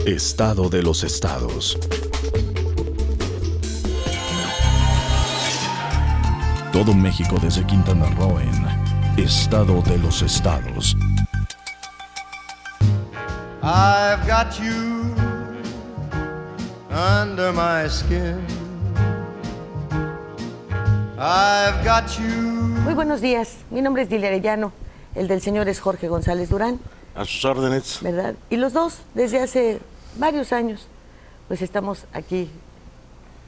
Estado de los estados. Todo México desde Quintana Roo en Estado de los estados. I've got you under my skin. I've got you. Muy buenos días, mi nombre es Dilia Arellano, el del señor es Jorge González Durán. A sus órdenes. ¿Verdad? Y los dos, desde hace varios años, pues estamos aquí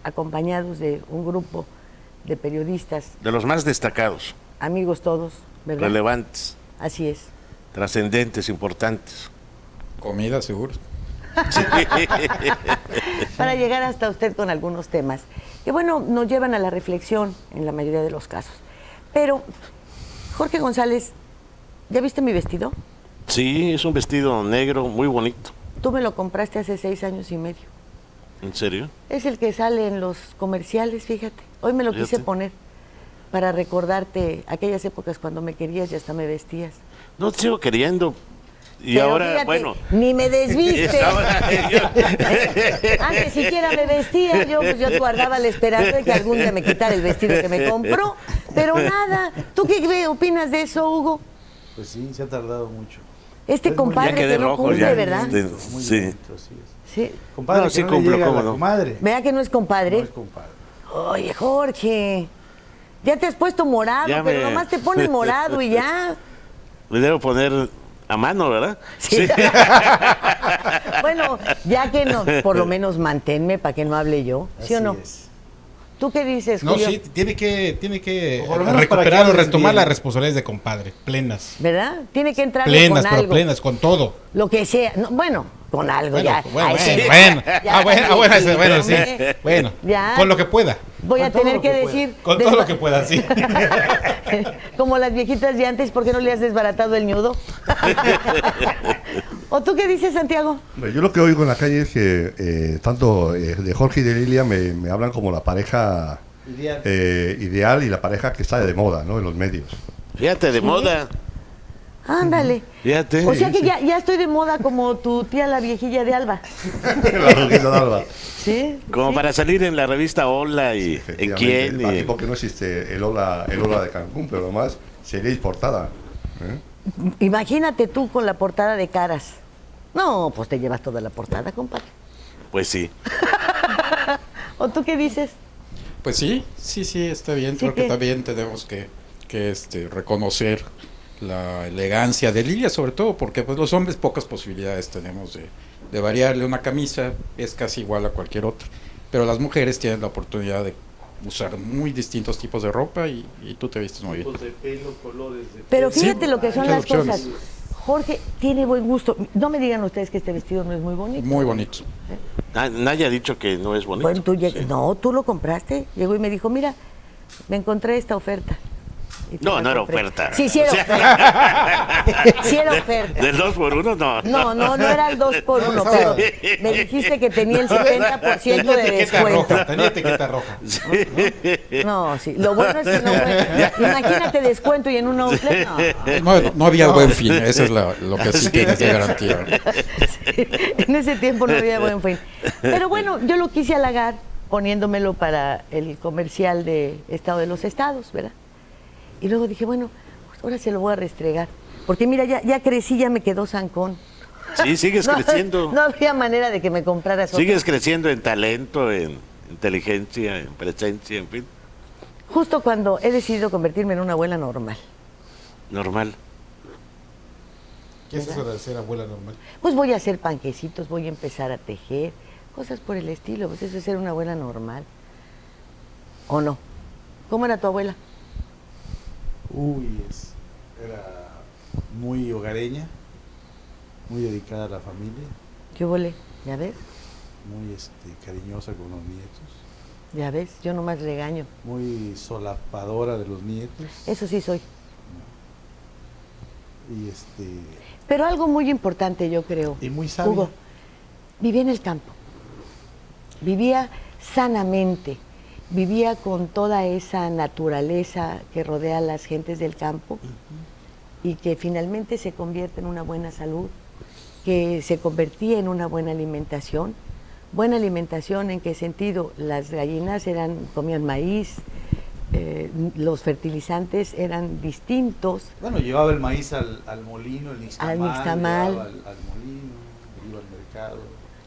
acompañados de un grupo de periodistas. De los más destacados. Amigos todos, ¿verdad? Relevantes. Así es. Trascendentes, importantes. Comida, seguro. Para llegar hasta usted con algunos temas que, bueno, nos llevan a la reflexión en la mayoría de los casos. Pero, Jorge González, ¿ya viste mi vestido? Sí, es un vestido negro muy bonito. Tú me lo compraste hace 6 años y medio. ¿En serio? Es el que sale en los comerciales, fíjate. Hoy me lo quise poner para recordarte aquellas épocas cuando me querías y hasta me vestías. No te sigo queriendo. Y pero ahora, fíjate, bueno. ni me desviste. Antes siquiera me vestía, yo guardaba la esperanza de que algún día me quitara el vestido que me compró. Pero nada. ¿Tú qué opinas de eso, Hugo? Pues sí, se ha tardado mucho. Este compadre ya quedé que no rojo, cumple, ya. ¿verdad? Sí. Bonito, así es. Sí. Compadre, No, que sí no cumplo, le llega a cómo la no. comadre. ¿Vea que no es compadre? No es compadre. Oye, Jorge, ya te has puesto morado, Ya pero me- nomás te pones morado y ya. Me debo poner a mano, ¿verdad? Sí. Bueno, ya que no, por lo menos manténme para que no hable yo, ¿sí o Así no? es. ¿Tú qué dices, No, Julio? sí, tiene que Por lo menos para recuperar que o hables retomar bien. las responsabilidades de compadre, plenas. ¿Verdad? Tiene que entrar Plenas, con pero algo. plenas, con todo. Lo que sea. No, bueno, con algo Bueno, ya. bueno, Ay, sí. bueno. Ya, Bueno, sí. hombre. Bueno, Ya. con lo que pueda. Voy a Con todo tener lo que que pueda. decir... Con todo lo que pueda, sí. Como las viejitas de antes, ¿por qué no le has desbaratado el ñudo? ¿O tú qué dices, Santiago? Yo lo que oigo en la calle es que tanto de Jorge y de Lilia me hablan como la pareja Ideal. ideal y la pareja que está de moda, ¿no? En los medios. Fíjate, de moda. Ándale. Fíjate. O sea que ya estoy de moda como tu tía la viejilla de Alba. La Roquita de Alba. ¿Sí? Como sí. para salir en la revista Hola y en Efectivamente. quién. Aquí Y... porque no existe el Ola de Cancún, pero además sería portada. Imagínate tú con la portada de Caras. No, pues te llevas toda la portada, compadre. Pues sí. ¿O tú qué dices? Pues sí, está bien. Sí, Creo que- que también tenemos que reconocer la elegancia de Lilia, sobre todo porque pues los hombres pocas posibilidades tenemos de variarle una camisa, es casi igual a cualquier otra. Pero las mujeres tienen la oportunidad de usar muy distintos tipos de ropa y tú te vistes muy bien. Tipos de pelo, colores de Pero pelo. fíjate lo que son muchas las opciones. cosas. Jorge tiene buen gusto. No me digan ustedes que este vestido no es muy bonito. Muy bonito. Nadie ha dicho que no es bonito. Bueno, Sí. no, tú lo compraste. Llegó y me dijo, mira, me encontré esta oferta. Y te No, la no era compré. oferta. Sí, sí era O sea, oferta. Sí era oferta. Del 2x1, no. No era el 2 por 1, pero me dijiste que tenía el 70% Tenía de etiqueta descuento. roja, tenía etiqueta roja. No, sí. Lo bueno es que no fue. Imagínate descuento y en un outlet. No. No había buen fin, eso es lo que sí tienes de garantía. Sí, en ese tiempo no había buen fin. Pero bueno, yo lo quise halagar poniéndomelo para el comercial de Estado de los Estados, ¿verdad? Y luego dije, bueno, pues ahora se lo voy a restregar. Porque mira, ya crecí, ya me quedó zancón. Sí, sigues creciendo. No había manera de que me compraras otro. Sigues creciendo en talento, en inteligencia, en presencia, en fin. Justo cuando he decidido convertirme en una abuela normal. Normal. ¿Qué es eso de ser abuela normal? Pues voy a hacer panquecitos, voy a empezar a tejer, cosas por el estilo. Pues eso es ser una abuela normal. ¿O no? ¿Cómo era tu abuela? Era muy hogareña, muy dedicada a la familia, ¿Qué volé? ¿Ya ves? muy cariñosa con los nietos, ¿Ya ves? Yo nomás regaño. muy solapadora de los nietos Eso sí soy. y Pero algo muy importante, yo creo. Y muy sabia. Hugo, vivía en el campo. Vivía sanamente. Vivía con toda esa naturaleza que rodea a las gentes del campo. y que finalmente se convierte en una buena salud, que se convertía en una buena alimentación. Buena alimentación, ¿en qué sentido? Las gallinas comían maíz, los fertilizantes eran distintos. Bueno, llevaba el maíz al molino, el Al nixtamal, nixtamal. llevaba al molino, iba al mercado.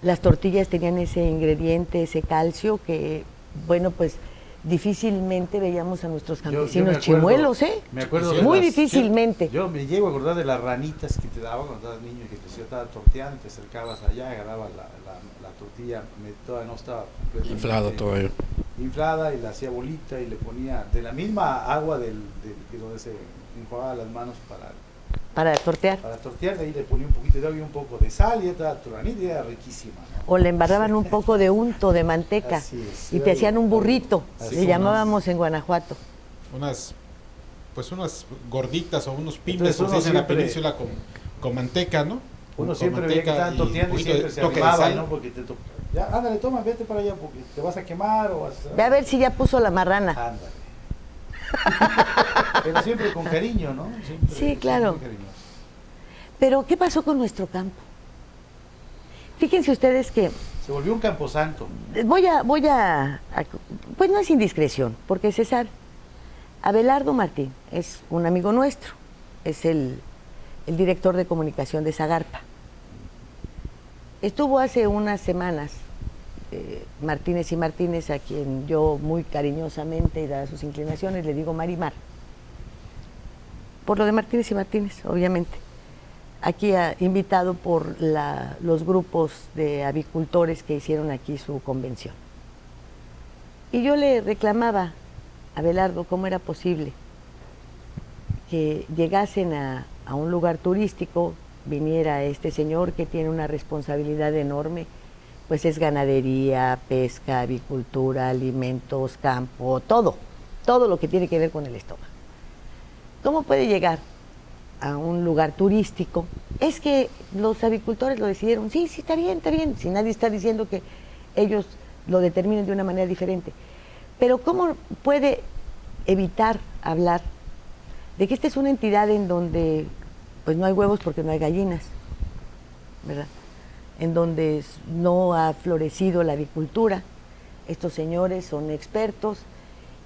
Las tortillas tenían ese ingrediente, ese calcio que, bueno, pues difícilmente veíamos a nuestros Yo campesinos me acuerdo- chimuelos, ¿eh? Me acuerdo de Muy las- difícilmente. Yo me llego a acordar de las ranitas que te daban cuando estabas niño y que te estaba torteando, te acercabas allá, agarrabas la tortilla, todavía no estaba completamente Inflado todavía. inflada, y la hacía bolita y le ponía de la misma agua donde se enjuagaba las manos Para tortear. para tortear, de ahí le ponía un poquito de agua y un poco de sal, y esta tu ranita era riquísima, ¿no? O le embarraban un poco de unto, de manteca, Así es, y te hacían un burrito, así le es. llamábamos en Guanajuato. unas gorditas o unos pimes, Entonces como se uno dice en la siempre- península, con manteca, ¿no? Uno Con siempre veía que manteca estaban torteando un y poquito siempre de se toque de animaba, sal. ¿no? Porque te toca. Ya, ándale, toma, vete para allá porque te vas a quemar o vas Ve a ver si ya puso la marrana. Ándale. Pero siempre con cariño, ¿no? Siempre, Sí, claro. siempre cariñoso. Pero, ¿qué pasó con nuestro campo? Fíjense ustedes que Se volvió un camposanto. pues no es indiscreción, porque César Abelardo Martín es un amigo nuestro, es el director de comunicación de Zagarpa. Estuvo hace unas semanas Martínez y Martínez, a quien yo muy cariñosamente, y dadas sus inclinaciones, le digo Marimar. Por lo de Martínez y Martínez, obviamente. Aquí invitado por los grupos de avicultores que hicieron aquí su convención. Y yo le reclamaba a Abelardo cómo era posible que llegasen a un lugar turístico, viniera este señor que tiene una responsabilidad enorme, pues es ganadería, pesca, avicultura, alimentos, campo, todo lo que tiene que ver con el estómago. ¿Cómo puede llegar a un lugar turístico? Es que los avicultores lo decidieron. Sí, está bien, si nadie está diciendo que ellos lo determinen de una manera diferente. Pero ¿cómo puede evitar hablar de que esta es una entidad en donde pues no hay huevos porque no hay gallinas, ¿verdad? En donde no ha florecido la avicultura? Estos señores son expertos.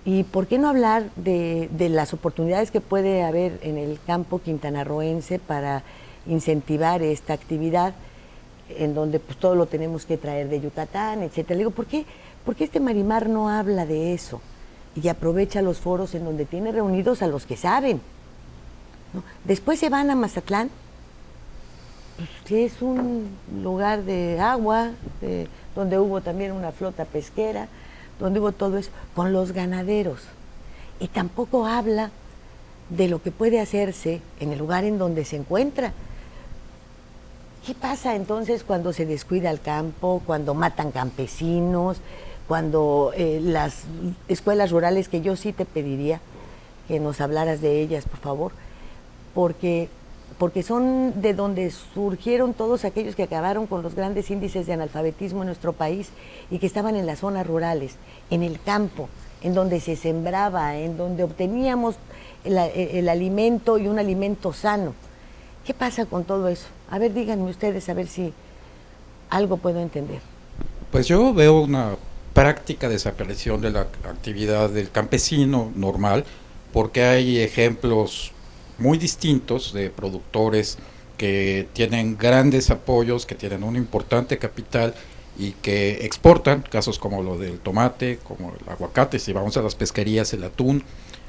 ¿Y por qué no hablar de las oportunidades que puede haber en el campo quintanarroense para incentivar esta actividad, en donde pues todo lo tenemos que traer de Yucatán, etcétera? Le digo, ¿por qué este Marimar no habla de eso y aprovecha los foros en donde tiene reunidos a los que saben, ¿no? Después se van a Mazatlán, pues, que es un lugar de agua, donde hubo también una flota pesquera, donde hubo todo eso, con los ganaderos. Y tampoco habla de lo que puede hacerse en el lugar en donde se encuentra. ¿Qué pasa entonces cuando se descuida el campo, cuando matan campesinos, cuando las escuelas rurales, que yo sí te pediría que nos hablaras de ellas, por favor, porque son de donde surgieron todos aquellos que acabaron con los grandes índices de analfabetismo en nuestro país y que estaban en las zonas rurales, en el campo, en donde se sembraba, en donde obteníamos el alimento y un alimento sano. ¿Qué pasa con todo eso? A ver, díganme ustedes, a ver si algo puedo entender. Pues yo veo una práctica desaparición de la actividad del campesino normal, porque hay ejemplos muy distintos de productores que tienen grandes apoyos, que tienen un importante capital y que exportan, casos como lo del tomate, como el aguacate, si vamos a las pesquerías, el atún,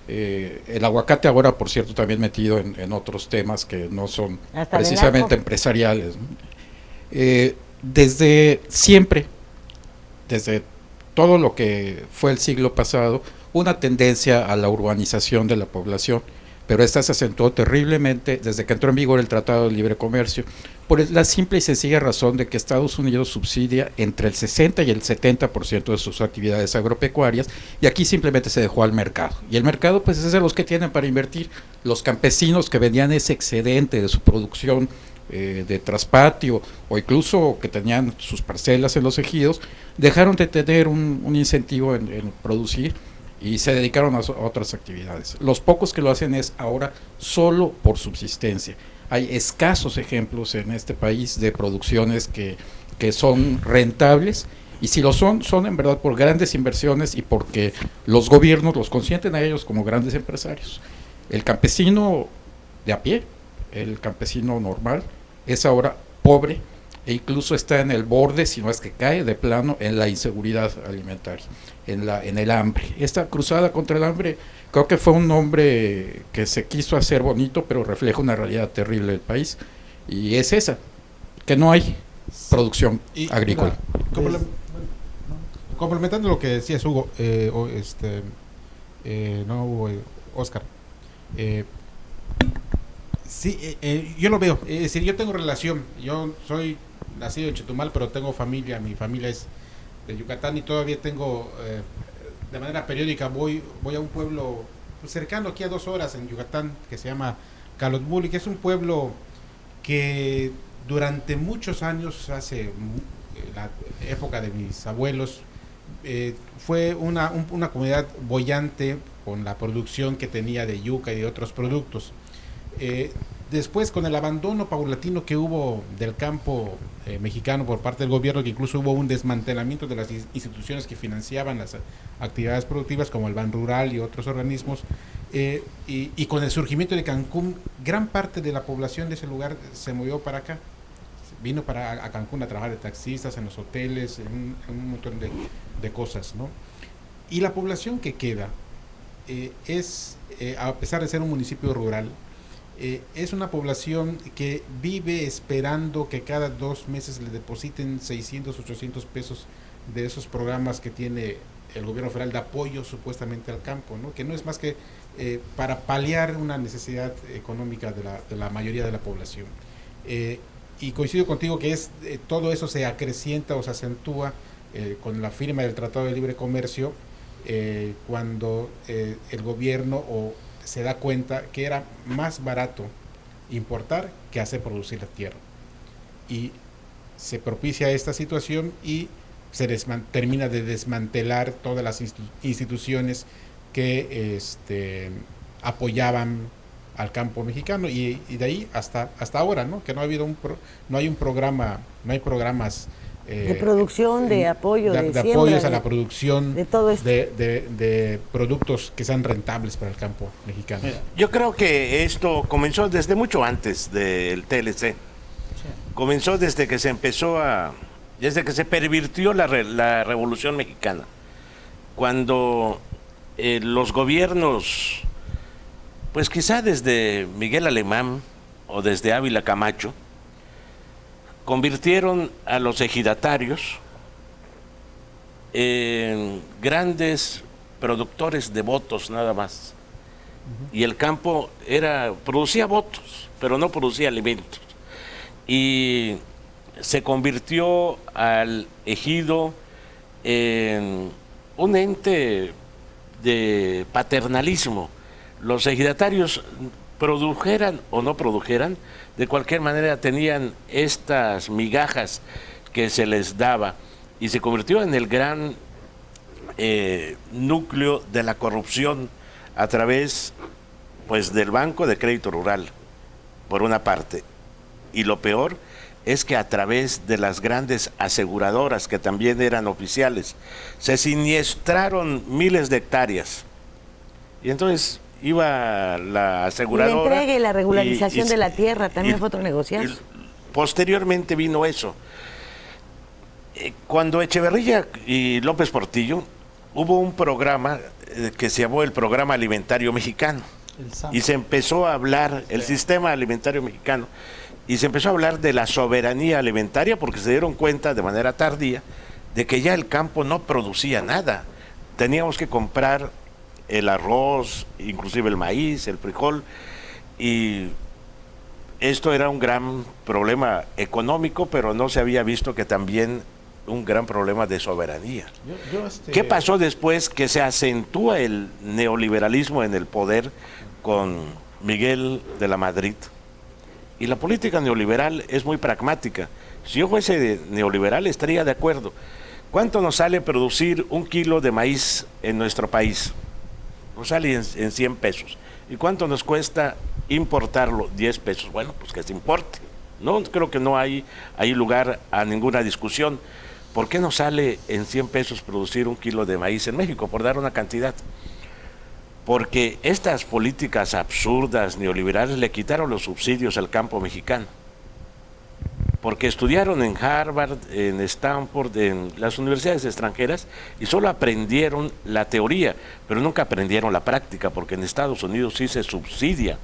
el aguacate ahora, por cierto, también metido en otros temas que no son Hasta precisamente empresariales, ¿no? Desde siempre, desde todo lo que fue el siglo pasado, una tendencia a la urbanización de la población, pero esta se acentuó terriblemente desde que entró en vigor el Tratado de Libre Comercio, por la simple y sencilla razón de que Estados Unidos subsidia entre el 60 y el 70% de sus actividades agropecuarias, y aquí simplemente se dejó al mercado, y el mercado pues es de los que tienen para invertir. Los campesinos que vendían ese excedente de su producción de traspatio, o incluso que tenían sus parcelas en los ejidos, dejaron de tener un incentivo en producir, y se dedicaron a otras actividades. Los pocos que lo hacen es ahora solo por subsistencia. Hay escasos ejemplos en este país de producciones que son rentables, y si lo son en verdad por grandes inversiones y porque los gobiernos los consienten a ellos como grandes empresarios. El campesino de a pie, el campesino normal, es ahora pobre e incluso está en el borde, si no es que cae de plano, en la inseguridad alimentaria, en el hambre. Esta cruzada contra el hambre creo que fue un nombre que se quiso hacer bonito, pero refleja una realidad terrible del país, y es esa, que no hay producción agrícola. Complementando lo que decías, Hugo, Oscar, sí, yo lo veo, es decir, yo tengo relación, yo soy nacido en Chetumal, pero tengo familia, mi familia es de Yucatán, y todavía tengo, de manera periódica, voy a un pueblo cercano, aquí a 2 horas en Yucatán, que se llama Calotmul, que es un pueblo que durante muchos años, hace la época de mis abuelos, fue una comunidad boyante con la producción que tenía de yuca y de otros productos. Después, con el abandono paulatino que hubo del campo mexicano por parte del gobierno, que incluso hubo un desmantelamiento de las instituciones que financiaban las actividades productivas, como el Ban Rural y otros organismos, y con el surgimiento de Cancún, gran parte de la población de ese lugar se movió para acá. Vino a Cancún a trabajar de taxistas, en los hoteles, en un montón de cosas, ¿no? Y la población que queda a pesar de ser un municipio rural, es una población que vive esperando que cada 2 meses le depositen 600, 800 pesos de esos programas que tiene el gobierno federal de apoyo supuestamente al campo, ¿no? Que no es más que para paliar una necesidad económica de la mayoría de la población. Y coincido contigo que todo eso se acrecienta o se acentúa con la firma del Tratado de Libre Comercio, cuando el gobierno se da cuenta que era más barato importar que hacer producir la tierra. Y se propicia esta situación y se termina de desmantelar todas las instituciones que apoyaban al campo mexicano, y de ahí hasta ahora, ¿no? Que no hay programas de producción, de apoyo, de siembra, apoyos a la producción de todo esto, de productos que sean rentables para el campo mexicano. Yo creo que esto comenzó desde mucho antes del TLC. Comenzó desde que se pervirtió la Revolución Mexicana, cuando los gobiernos, pues quizá desde Miguel Alemán o desde Ávila Camacho, convirtieron a los ejidatarios en grandes productores de votos nada más. Y el campo producía votos, pero no producía alimentos. Y se convirtió al ejido en un ente de paternalismo. Los ejidatarios, produjeran o no produjeran, de cualquier manera tenían estas migajas que se les daba, y se convirtió en el gran núcleo de la corrupción a través, pues, del Banco de Crédito Rural, por una parte, y lo peor es que a través de las grandes aseguradoras, que también eran oficiales, se siniestraron miles de hectáreas, y entonces iba la aseguradora. Y la entrega y la regularización de la tierra también fue otro negociazo. Posteriormente vino eso. Cuando Echeverría y López Portillo, hubo un programa que se llamó el Programa Alimentario Mexicano. Y se empezó a hablar, el Sistema Alimentario Mexicano, y se empezó a hablar de la soberanía alimentaria, porque se dieron cuenta de manera tardía de que ya el campo no producía nada. Teníamos que comprar el arroz, inclusive el maíz, el frijol, y esto era un gran problema económico, pero no se había visto que también un gran problema de soberanía. ¿Qué pasó después? Que se acentúa el neoliberalismo en el poder con Miguel de la Madrid, y la política neoliberal es muy pragmática. Si yo fuese neoliberal estaría de acuerdo. ¿Cuánto nos sale producir 1 kilo de maíz en nuestro país? nos sale en 100 pesos. ¿Y cuánto nos cuesta importarlo? 10 pesos. Bueno, pues que se importe. No, creo que no hay lugar a ninguna discusión. ¿Por qué nos sale en 100 pesos producir 1 kilo de maíz en México? Por dar una cantidad. Porque estas políticas absurdas neoliberales le quitaron los subsidios al campo mexicano. Porque estudiaron en Harvard, en Stanford, en las universidades extranjeras y solo aprendieron la teoría, pero nunca aprendieron la práctica, porque en Estados Unidos sí se subsidia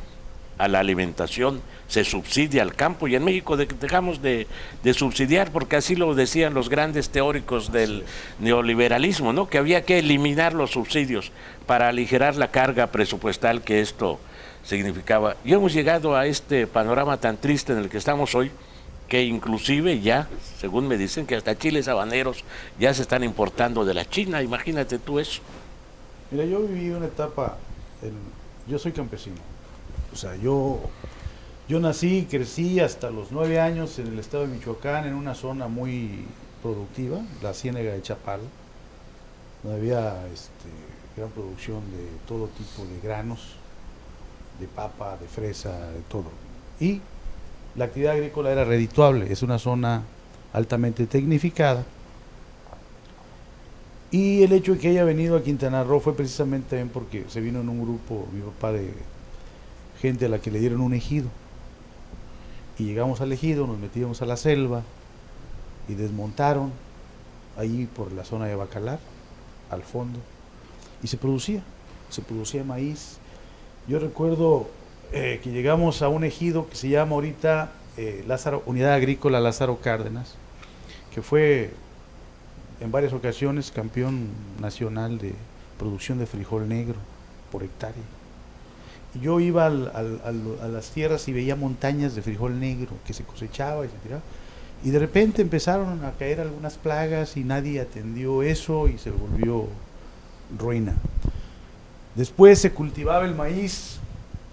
a la alimentación, se subsidia al campo, y en México dejamos de subsidiar, porque así lo decían los grandes teóricos del neoliberalismo, ¿no? Que había que eliminar los subsidios para aligerar la carga presupuestal que esto significaba. Y hemos llegado a este panorama tan triste en el que estamos hoy, que inclusive ya, según me dicen, que hasta chiles habaneros ya se están importando de la China. Imagínate tú eso. Mira, yo viví una etapa, yo soy campesino, o sea, yo nací y crecí hasta los 9 años en el estado de Michoacán, en una zona muy productiva, la Ciénega de Chapala, donde había gran producción de todo tipo de granos, de papa, de fresa, de todo. Y la actividad agrícola era redituable, es una zona altamente tecnificada. Y el hecho de que haya venido a Quintana Roo fue precisamente también porque se vino en un grupo, mi papá, de gente a la que le dieron un ejido. Y llegamos al ejido, nos metíamos a la selva y desmontaron ahí por la zona de Bacalar, al fondo, y se producía maíz. Yo recuerdo que llegamos a un ejido que se llama ahorita Unidad Agrícola Lázaro Cárdenas, que fue en varias ocasiones campeón nacional de producción de frijol negro por hectárea. Y yo iba a las tierras y veía montañas de frijol negro que se cosechaba y se tiraba. Y de repente empezaron a caer algunas plagas y nadie atendió eso y se volvió ruina. Después se cultivaba el maíz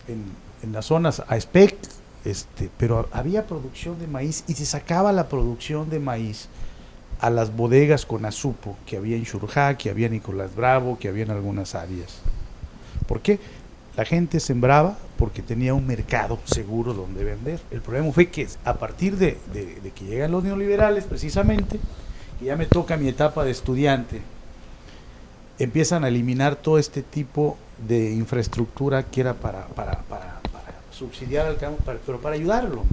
en las zonas a spec, pero había producción de maíz y se sacaba la producción de maíz a las bodegas con Azupo, que había en Xurjá, que había en Nicolás Bravo, que había en algunas áreas. ¿Por qué? La gente sembraba porque tenía un mercado seguro donde vender. El problema fue que a partir de que llegan los neoliberales, precisamente, que ya me toca mi etapa de estudiante, empiezan a eliminar todo este tipo de infraestructura que era para subsidiar al campo, pero para ayudarlo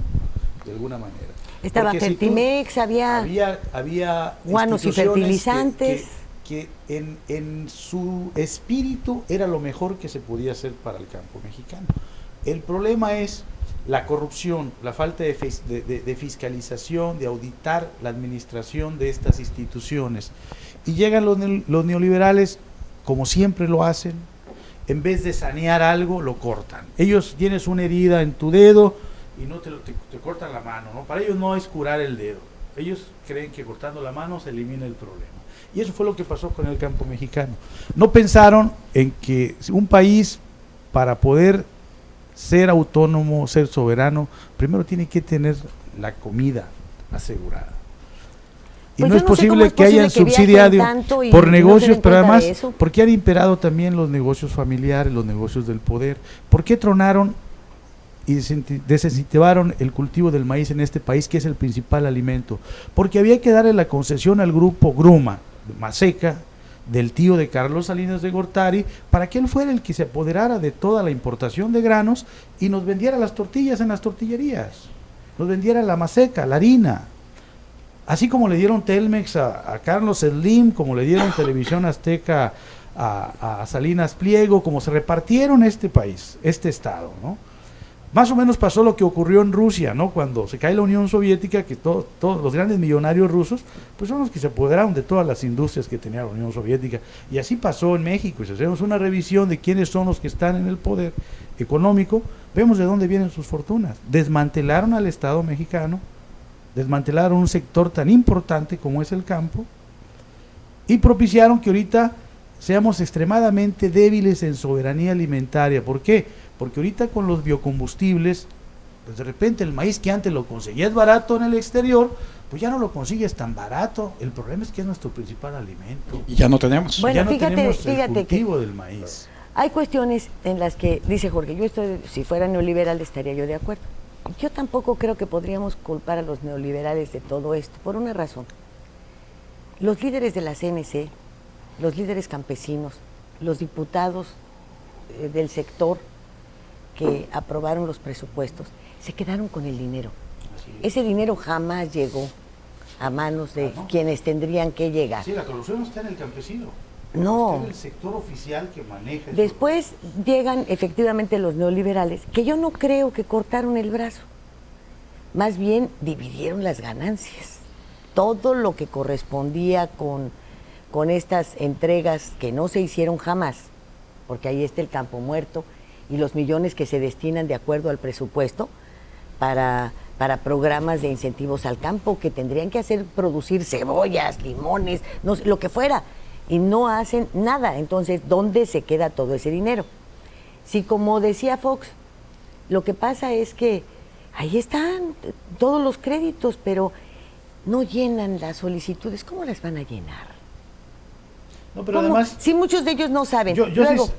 de alguna manera. Estaba Porque Fertimex, había guanos y fertilizantes. Que en su espíritu era lo mejor que se podía hacer para el campo mexicano. El problema es la corrupción, la falta de fiscalización, de auditar la administración de estas instituciones. Y llegan los neoliberales, como siempre lo hacen, en vez de sanear algo, lo cortan. Ellos tienes una herida en tu dedo y no te cortan la mano, ¿no? Para ellos no es curar el dedo. Ellos creen que cortando la mano se elimina el problema. Y eso fue lo que pasó con el campo mexicano. No pensaron en que un país, para poder ser autónomo, ser soberano, primero tiene que tener la comida asegurada. Y pues no es posible que hayan subsidiado por negocios, pero además, ¿por qué han imperado también los negocios familiares, los negocios del poder? ¿Por qué tronaron y desincentivaron el cultivo del maíz en este país, que es el principal alimento? Porque había que darle la concesión al grupo Gruma, Maseca, del tío de Carlos Salinas de Gortari, para que él fuera el que se apoderara de toda la importación de granos y nos vendiera las tortillas en las tortillerías, nos vendiera la maseca, la harina. Así como le dieron Telmex a Carlos Slim, como le dieron Televisión Azteca a Salinas Pliego, como se repartieron este país, este estado, ¿no? Más o menos pasó lo que ocurrió en Rusia, ¿no? Cuando se cae la Unión Soviética, que todos los grandes millonarios rusos, pues son los que se apoderaron de todas las industrias que tenía la Unión Soviética. Y así pasó en México. Y si hacemos una revisión de quiénes son los que están en el poder económico, vemos de dónde vienen sus fortunas. Desmantelaron al Estado mexicano, desmantelaron un sector tan importante como es el campo, y propiciaron que ahorita seamos extremadamente débiles en soberanía alimentaria. ¿Por qué? Porque ahorita con los biocombustibles, pues de repente el maíz que antes lo conseguías barato en el exterior, pues ya no lo consigues tan barato. El problema es que es nuestro principal alimento. Y ya no tenemos. Bueno, ya no fíjate, tenemos el cultivo del maíz. Hay cuestiones en las que, dice Jorge, si fuera neoliberal estaría yo de acuerdo. Yo tampoco creo que podríamos culpar a los neoliberales de todo esto, por una razón. Los líderes de la CNC, los líderes campesinos, los diputados del sector que aprobaron los presupuestos, se quedaron con el dinero. Ese dinero jamás llegó a manos de quienes tendrían que llegar. Sí, la corrupción no está en el campesino. No. Está en el sector oficial que maneja. Después llegan efectivamente los neoliberales, que yo no creo que cortaron el brazo. Más bien dividieron las ganancias. Todo lo que correspondía con estas entregas que no se hicieron jamás, porque ahí está el campo muerto y los millones que se destinan de acuerdo al presupuesto para programas de incentivos al campo que tendrían que hacer producir cebollas, limones, no sé, lo que fuera, y no hacen nada. Entonces, ¿dónde se queda todo ese dinero? Si, como decía Fox, lo que pasa es que ahí están todos los créditos, pero no llenan las solicitudes. ¿Cómo las van a llenar? No, pero además... Sí, muchos de ellos no saben. Luego,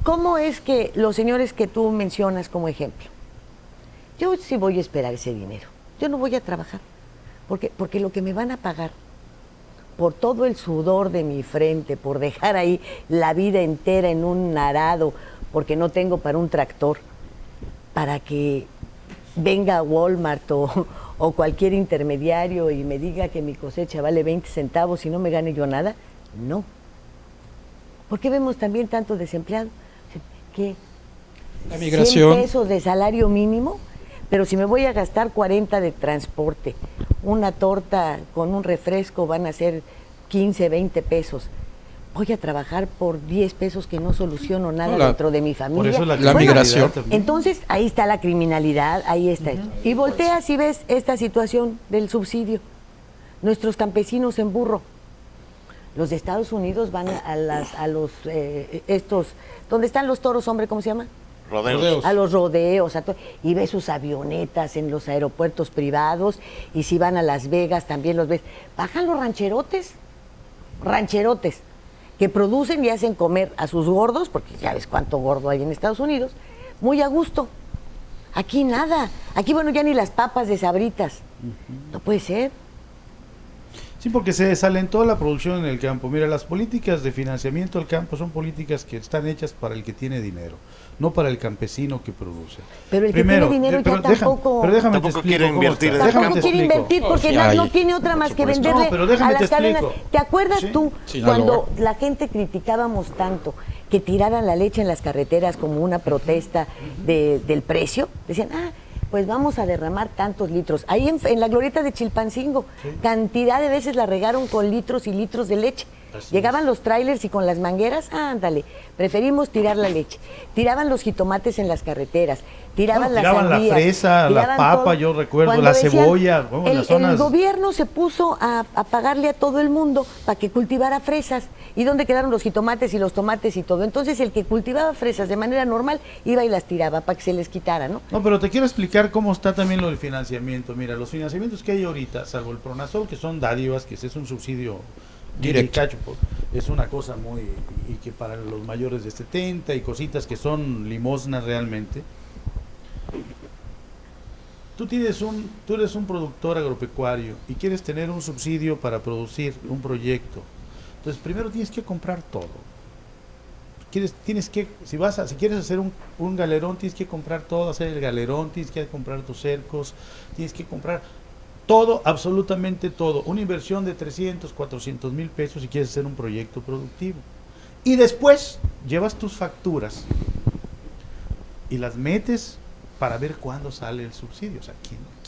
¿cómo es que los señores que tú mencionas como ejemplo? Yo sí voy a esperar ese dinero. Yo no voy a trabajar. Porque lo que me van a pagar por todo el sudor de mi frente, por dejar ahí la vida entera en un arado, porque no tengo para un tractor, para que venga Walmart o cualquier intermediario y me diga que mi cosecha vale 20 centavos y no me gane yo nada, no. ¿Por qué vemos también tanto desempleado? Que la migración. 100 pesos de salario mínimo, pero si me voy a gastar 40 de transporte, una torta con un refresco van a ser 15, 20 pesos. Voy a trabajar por 10 pesos que no soluciono nada dentro de mi familia. Por eso la migración. Entonces, ahí está la criminalidad, ahí está esto. Y volteas y ves esta situación del subsidio. Nuestros campesinos en burro. Los de Estados Unidos van a los estos, ¿dónde están los toros, hombre? ¿Cómo se llama? Rodeos. A los rodeos, y ves sus avionetas en los aeropuertos privados, y si van a Las Vegas también los ves. Bajan los rancherotes, que producen y hacen comer a sus gordos, porque ya ves cuánto gordo hay en Estados Unidos, muy a gusto. Aquí nada, aquí bueno, ya ni las papas de Sabritas, no puede ser. Sí, porque se desalentó la producción en el campo. Mira, las políticas de financiamiento al campo son políticas que están hechas para el que tiene dinero, no para el campesino que produce. Pero el que tiene dinero ya tampoco... Pero déjame tampoco te quiere explico invertir en cómo está. Tampoco quiere invertir porque no tiene otra más que venderle No, pero déjame a las te cadenas. explico. ¿Te acuerdas tú Sinaloa. cuando la gente criticábamos tanto que tiraran la leche en las carreteras como una protesta del precio? Decían, pues vamos a derramar tantos litros. Ahí en la glorieta de Chilpancingo, cantidad de veces la regaron con litros y litros de leche. Llegaban los trailers y con las mangueras, ándale, preferimos tirar la leche. Tiraban los jitomates en las carreteras, tiraban las sandías, la fresa, la papa, todo. yo recuerdo, Cuando la decían, cebolla. El gobierno se puso a pagarle a todo el mundo para que cultivara fresas. ¿Y dónde quedaron los jitomates y los tomates y todo? Entonces el que cultivaba fresas de manera normal iba y las tiraba para que se les quitara, ¿no? No, pero te quiero explicar cómo está también lo del financiamiento. Mira, los financiamientos que hay ahorita, salvo el Pronasol, que son dádivas, que es un subsidio directo, es una cosa muy... y que para los mayores de 70 y cositas que son limosnas realmente. Tú eres un productor agropecuario y quieres tener un subsidio para producir un proyecto. Entonces, primero tienes que comprar todo. Si quieres hacer un galerón, tienes que comprar todo, hacer el galerón, tienes que comprar tus cercos, tienes que comprar todo, absolutamente todo. Una inversión de 300, 400 mil pesos si quieres hacer un proyecto productivo. Y después llevas tus facturas y las metes para ver cuándo sale el subsidio. O sea,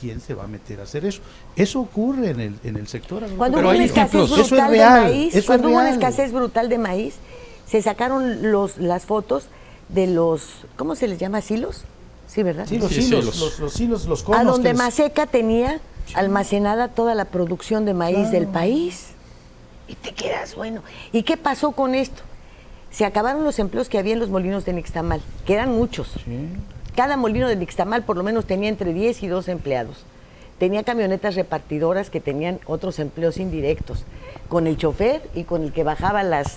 ¿quién se va a meter a hacer eso? Eso ocurre en el sector agropecuario. Cuando hubo una escasez brutal de maíz, cuando hubo una escasez brutal de maíz, se sacaron las fotos de los, ¿cómo se les llama? ¿Silos? Sí, ¿verdad? Sí, los silos, los conos. A donde Maseca tenía almacenada toda la producción de maíz del país. Y te quedas, bueno. ¿Y qué pasó con esto? Se acabaron los empleos que había en los molinos de Nixtamal, que eran muchos. Sí. Cada molino de Nixtamal por lo menos tenía entre 10 y 12 empleados. Tenía camionetas repartidoras que tenían otros empleos indirectos, con el chofer y con el que bajaba las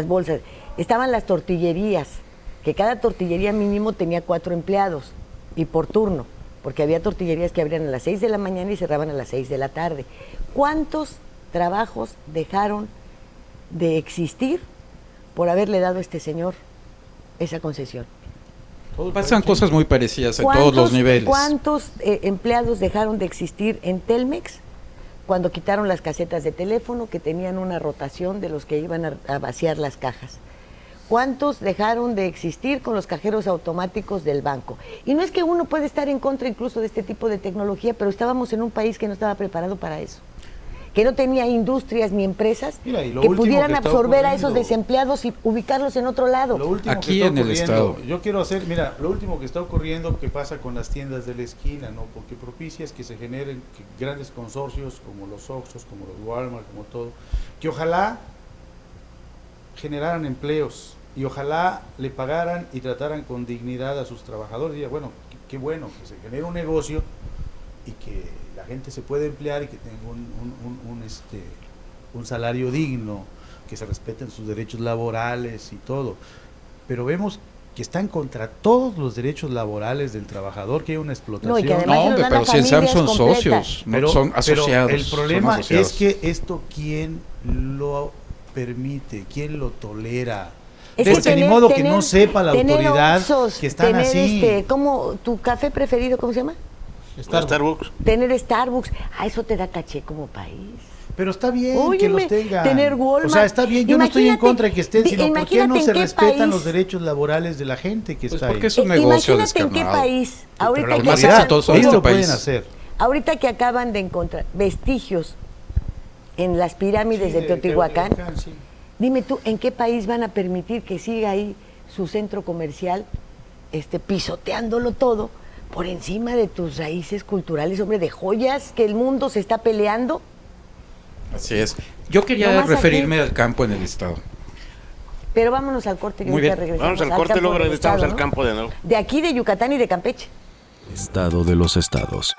bolsas. Estaban las tortillerías, que cada tortillería mínimo tenía 4 empleados y por turno, porque había tortillerías que abrían a las 6 de la mañana y cerraban a las 6 de la tarde. ¿Cuántos trabajos dejaron de existir por haberle dado a este señor esa concesión? Pasan cosas muy parecidas en todos los niveles. ¿Cuántos empleados dejaron de existir en Telmex cuando quitaron las casetas de teléfono que tenían una rotación de los que iban a vaciar las cajas? ¿Cuántos dejaron de existir con los cajeros automáticos del banco? Y no es que uno puede estar en contra incluso de este tipo de tecnología, pero estábamos en un país que no estaba preparado para eso, que no tenía industrias ni empresas que pudieran absorber a esos desempleados y ubicarlos en otro lado. Aquí en el estado. Yo quiero hacer, mira, lo último que está ocurriendo, que pasa con las tiendas de la esquina, ¿no? Porque propicias que se generen grandes consorcios como los Oxxos, como los Walmart, como todo, que ojalá generaran empleos y ojalá le pagaran y trataran con dignidad a sus trabajadores. Y bueno, qué bueno que se genere un negocio y que la gente se pueda emplear y que tenga un salario digno, que se respeten sus derechos laborales y todo. Pero vemos que están contra todos los derechos laborales del trabajador, que hay una explotación. No, y que además pero si en SAM son socios, no son asociados. Pero el problema es que esto, ¿quién lo permite? ¿Quién lo tolera? Porque ni modo que no sepa la autoridad que están así. ¿Cómo, tu café preferido, cómo se llama? Starbucks. Tener Starbucks, eso te da caché como país. Pero está bien. Óyeme, que los tengan. Tener Walmart. O sea, está bien, yo no estoy en contra de que estén, sino ¿por qué no se respetan país? Los derechos laborales de la gente que está ahí? Porque es un negocio imagínate en qué país, ahorita que ellos lo pueden hacer. Ahorita que acaban de encontrar vestigios en las pirámides de Teotihuacán, sí. Dime tú, ¿en qué país van a permitir que siga ahí su centro comercial pisoteándolo todo por encima de tus raíces culturales, hombre, de joyas que el mundo se está peleando? Así es. Yo quería referirme al campo en el estado. Pero vámonos al corte que Muy bien. regresamos. Vamos al corte y luego regresamos al campo de nuevo. De aquí, de Yucatán y de Campeche. Estado de los estados.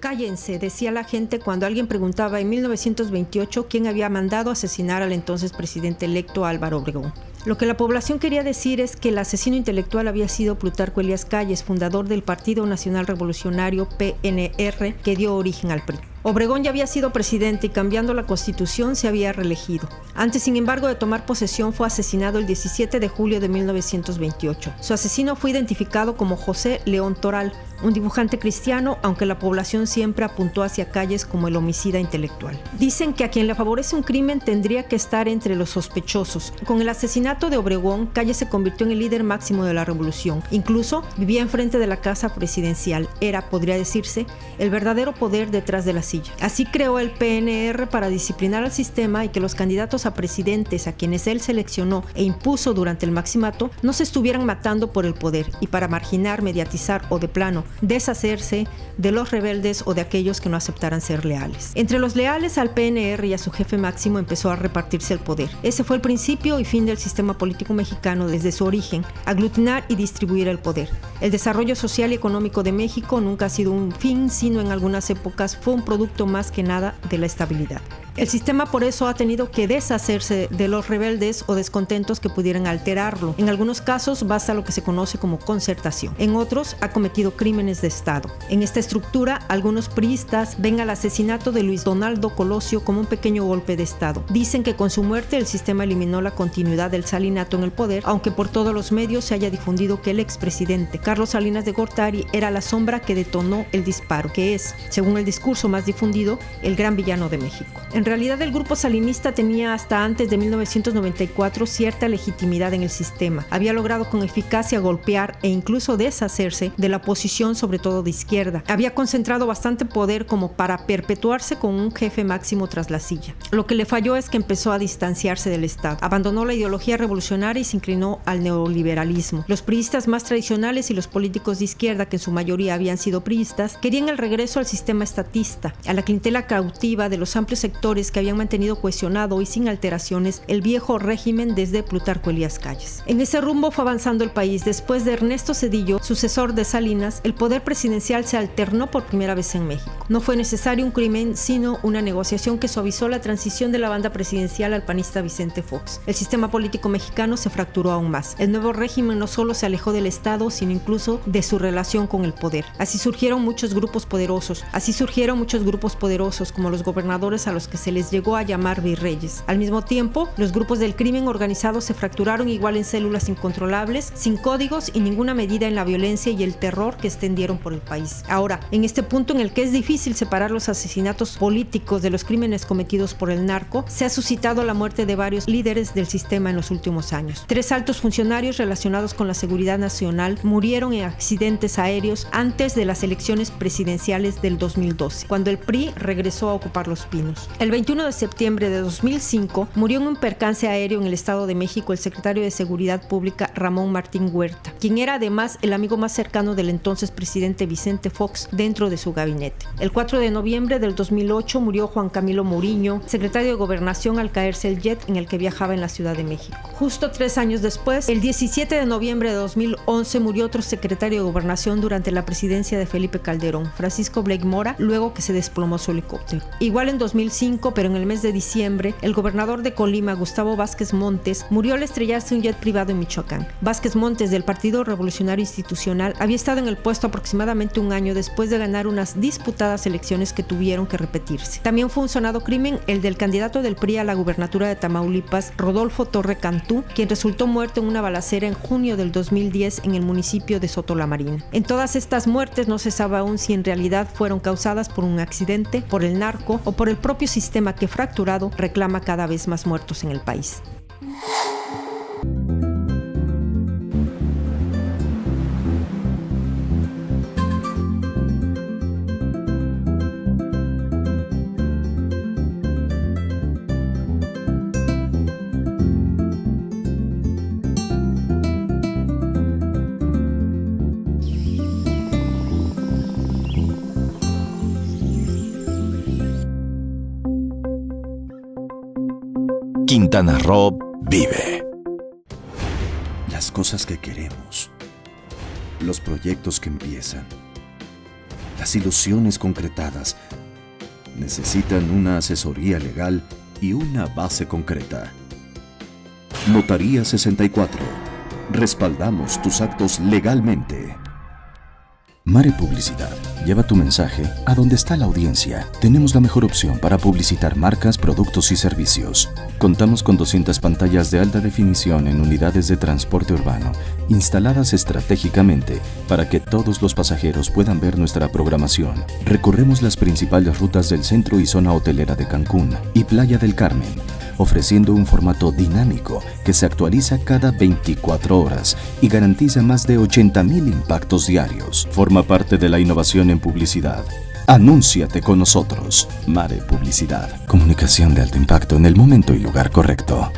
Cállense, decía la gente cuando alguien preguntaba en 1928 quién había mandado asesinar al entonces presidente electo Álvaro Obregón. Lo que la población quería decir es que el asesino intelectual había sido Plutarco Elías Calles, fundador del Partido Nacional Revolucionario PNR, que dio origen al PRI. Obregón ya había sido presidente y cambiando la Constitución se había reelegido. Antes, sin embargo, de tomar posesión fue asesinado el 17 de julio de 1928. Su asesino fue identificado como José León Toral, un dibujante cristiano, aunque la población siempre apuntó hacia Calles como el homicida intelectual. Dicen que a quien le favorece un crimen tendría que estar entre los sospechosos. Con el asesinato de Obregón, Calles se convirtió en el líder máximo de la revolución. Incluso vivía enfrente de la casa presidencial. Era, podría decirse, el verdadero poder detrás de la silla. Así creó el PNR para disciplinar al sistema y que los candidatos a presidentes a quienes él seleccionó e impuso durante el maximato no se estuvieran matando por el poder y para marginar, mediatizar o de plano deshacerse de los rebeldes o de aquellos que no aceptaran ser leales. Entre los leales al PNR y a su jefe máximo empezó a repartirse el poder. Ese fue el principio y fin del sistema político mexicano desde su origen, aglutinar y distribuir el poder. El desarrollo social y económico de México nunca ha sido un fin, sino en algunas épocas fue un producto más que nada de la estabilidad. El sistema por eso ha tenido que deshacerse de los rebeldes o descontentos que pudieran alterarlo. En algunos casos basta lo que se conoce como concertación. En otros ha cometido crímenes de Estado. En esta estructura, algunos priistas ven al asesinato de Luis Donaldo Colosio como un pequeño golpe de Estado. Dicen que con su muerte el sistema eliminó la continuidad del salinato en el poder, aunque por todos los medios se haya difundido que el expresidente Carlos Salinas de Gortari era la sombra que detonó el disparo, que es, según el discurso más difundido, el gran villano de México. En En realidad el grupo salinista tenía hasta antes de 1994 cierta legitimidad en el sistema. Había logrado con eficacia golpear e incluso deshacerse de la oposición, sobre todo de izquierda. Había concentrado bastante poder como para perpetuarse con un jefe máximo tras la silla. Lo que le falló es que empezó a distanciarse del Estado. Abandonó la ideología revolucionaria y se inclinó al neoliberalismo. Los priistas más tradicionales y los políticos de izquierda, que en su mayoría habían sido priistas, querían el regreso al sistema estatista, a la clientela cautiva de los amplios sectores que habían mantenido cohesionado y sin alteraciones el viejo régimen desde Plutarco Elías Calles. En ese rumbo fue avanzando el país. Después de Ernesto Zedillo, sucesor de Salinas, el poder presidencial se alternó por primera vez en México. No fue necesario un crimen, sino una negociación que suavizó la transición de la banda presidencial al panista Vicente Fox. El sistema político mexicano se fracturó aún más. El nuevo régimen no solo se alejó del Estado, sino incluso de su relación con el poder. Así surgieron muchos grupos poderosos como los gobernadores, a los que se les llegó a llamar virreyes. Al mismo tiempo, los grupos del crimen organizado se fracturaron igual en células incontrolables, sin códigos y ninguna medida en la violencia y el terror que extendieron por el país. Ahora, en este punto en el que es difícil separar los asesinatos políticos de los crímenes cometidos por el narco, se ha suscitado la muerte de varios líderes del sistema en los últimos años. 3 altos funcionarios relacionados con la seguridad nacional murieron en accidentes aéreos antes de las elecciones presidenciales del 2012, cuando el PRI regresó a ocupar Los Pinos. El 21 de septiembre de 2005 murió en un percance aéreo en el Estado de México el secretario de Seguridad Pública Ramón Martín Huerta, quien era además el amigo más cercano del entonces presidente Vicente Fox dentro de su gabinete. El 4 de noviembre del 2008 murió Juan Camilo Muriño, secretario de Gobernación, al caerse el jet en el que viajaba en la Ciudad de México. Justo 3 años después, el 17 de noviembre de 2011, murió otro secretario de Gobernación durante la presidencia de Felipe Calderón, Francisco Blake Mora, luego que se desplomó su helicóptero. Igual en 2005, pero en el mes de diciembre, el gobernador de Colima, Gustavo Vázquez Montes, murió al estrellarse un jet privado en Michoacán. Vázquez Montes, del Partido Revolucionario Institucional, había estado en el puesto aproximadamente un año después de ganar unas disputadas elecciones que tuvieron que repetirse. También fue un sonado crimen el del candidato del PRI a la gubernatura de Tamaulipas, Rodolfo Torre Cantú, quien resultó muerto en una balacera en junio del 2010 en el municipio de Soto la Marina. En todas estas muertes no se sabe aún si en realidad fueron causadas por un accidente, por el narco o por el propio sistema que, fracturado, reclama cada vez más muertos en el país. Quintana Roo vive. Las cosas que queremos, los proyectos que empiezan, las ilusiones concretadas, necesitan una asesoría legal y una base concreta. Notaría 64. Respaldamos tus actos legalmente. Mare Publicidad. Lleva tu mensaje a donde está la audiencia. Tenemos la mejor opción para publicitar marcas, productos y servicios. Contamos con 200 pantallas de alta definición en unidades de transporte urbano, instaladas estratégicamente para que todos los pasajeros puedan ver nuestra programación. Recorremos las principales rutas del centro y zona hotelera de Cancún y Playa del Carmen, ofreciendo un formato dinámico que se actualiza cada 24 horas y garantiza más de 80,000 impactos diarios. Forma parte de la innovación en publicidad. Anúnciate con nosotros. Mare Publicidad. Comunicación de alto impacto en el momento y lugar correcto.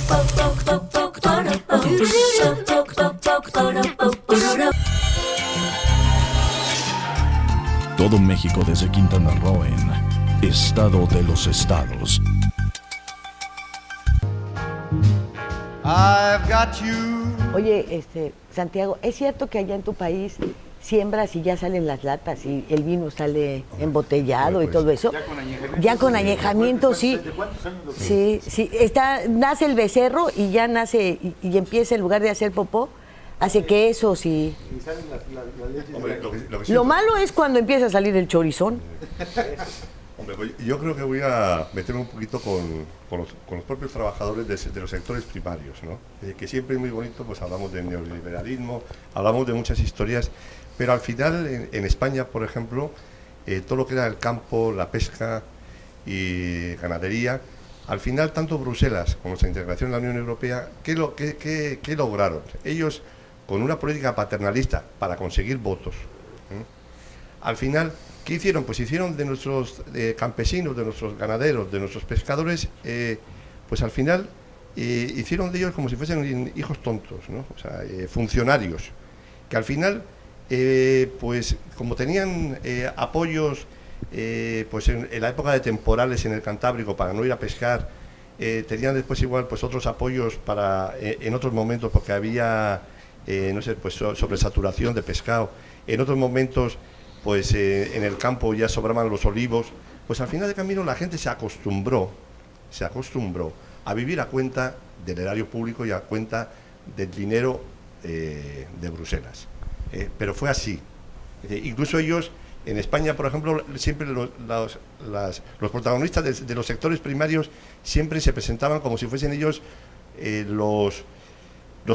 Ba Todo México desde Quintana Roo en Estado de los Estados. I've got you. Oye, Santiago, ¿es cierto que allá en tu país siembras y ya salen las latas y el vino sale embotellado y todo eso? Ya con añejamiento, sí. ¿De cuántos años lo Sí, sí. Nace el becerro y ya nace y empieza, en lugar de hacer popó, hace quesos y... Y salen las leches. Hombre, Lo malo es cuando empieza a salir el chorizón. Hombre, pues yo creo que voy a meterme un poquito con los propios trabajadores de los sectores primarios, ¿no? Que siempre es muy bonito, pues hablamos de neoliberalismo, hablamos de muchas historias, pero al final en España, por ejemplo, todo lo que era el campo, la pesca y ganadería, al final tanto Bruselas como la integración en la Unión Europea, ¿qué lograron? Ellos, con una política paternalista para conseguir votos, al final, ¿qué hicieron? Pues hicieron de nuestros campesinos, de nuestros ganaderos, de nuestros pescadores, pues al final hicieron de ellos como si fuesen hijos tontos, ¿no? O sea, funcionarios, que al final, pues como tenían apoyos, pues en la época de temporales en el Cantábrico para no ir a pescar, tenían después igual pues otros apoyos para en otros momentos porque había, no sé, pues sobresaturación de pescado, en otros momentos pues en el campo ya sobraban los olivos, pues al final del camino la gente se acostumbró a vivir a cuenta del erario público y a cuenta del dinero de Bruselas. Pero fue así. Incluso ellos, en España, por ejemplo, siempre los protagonistas de los sectores primarios siempre se presentaban como si fuesen ellos los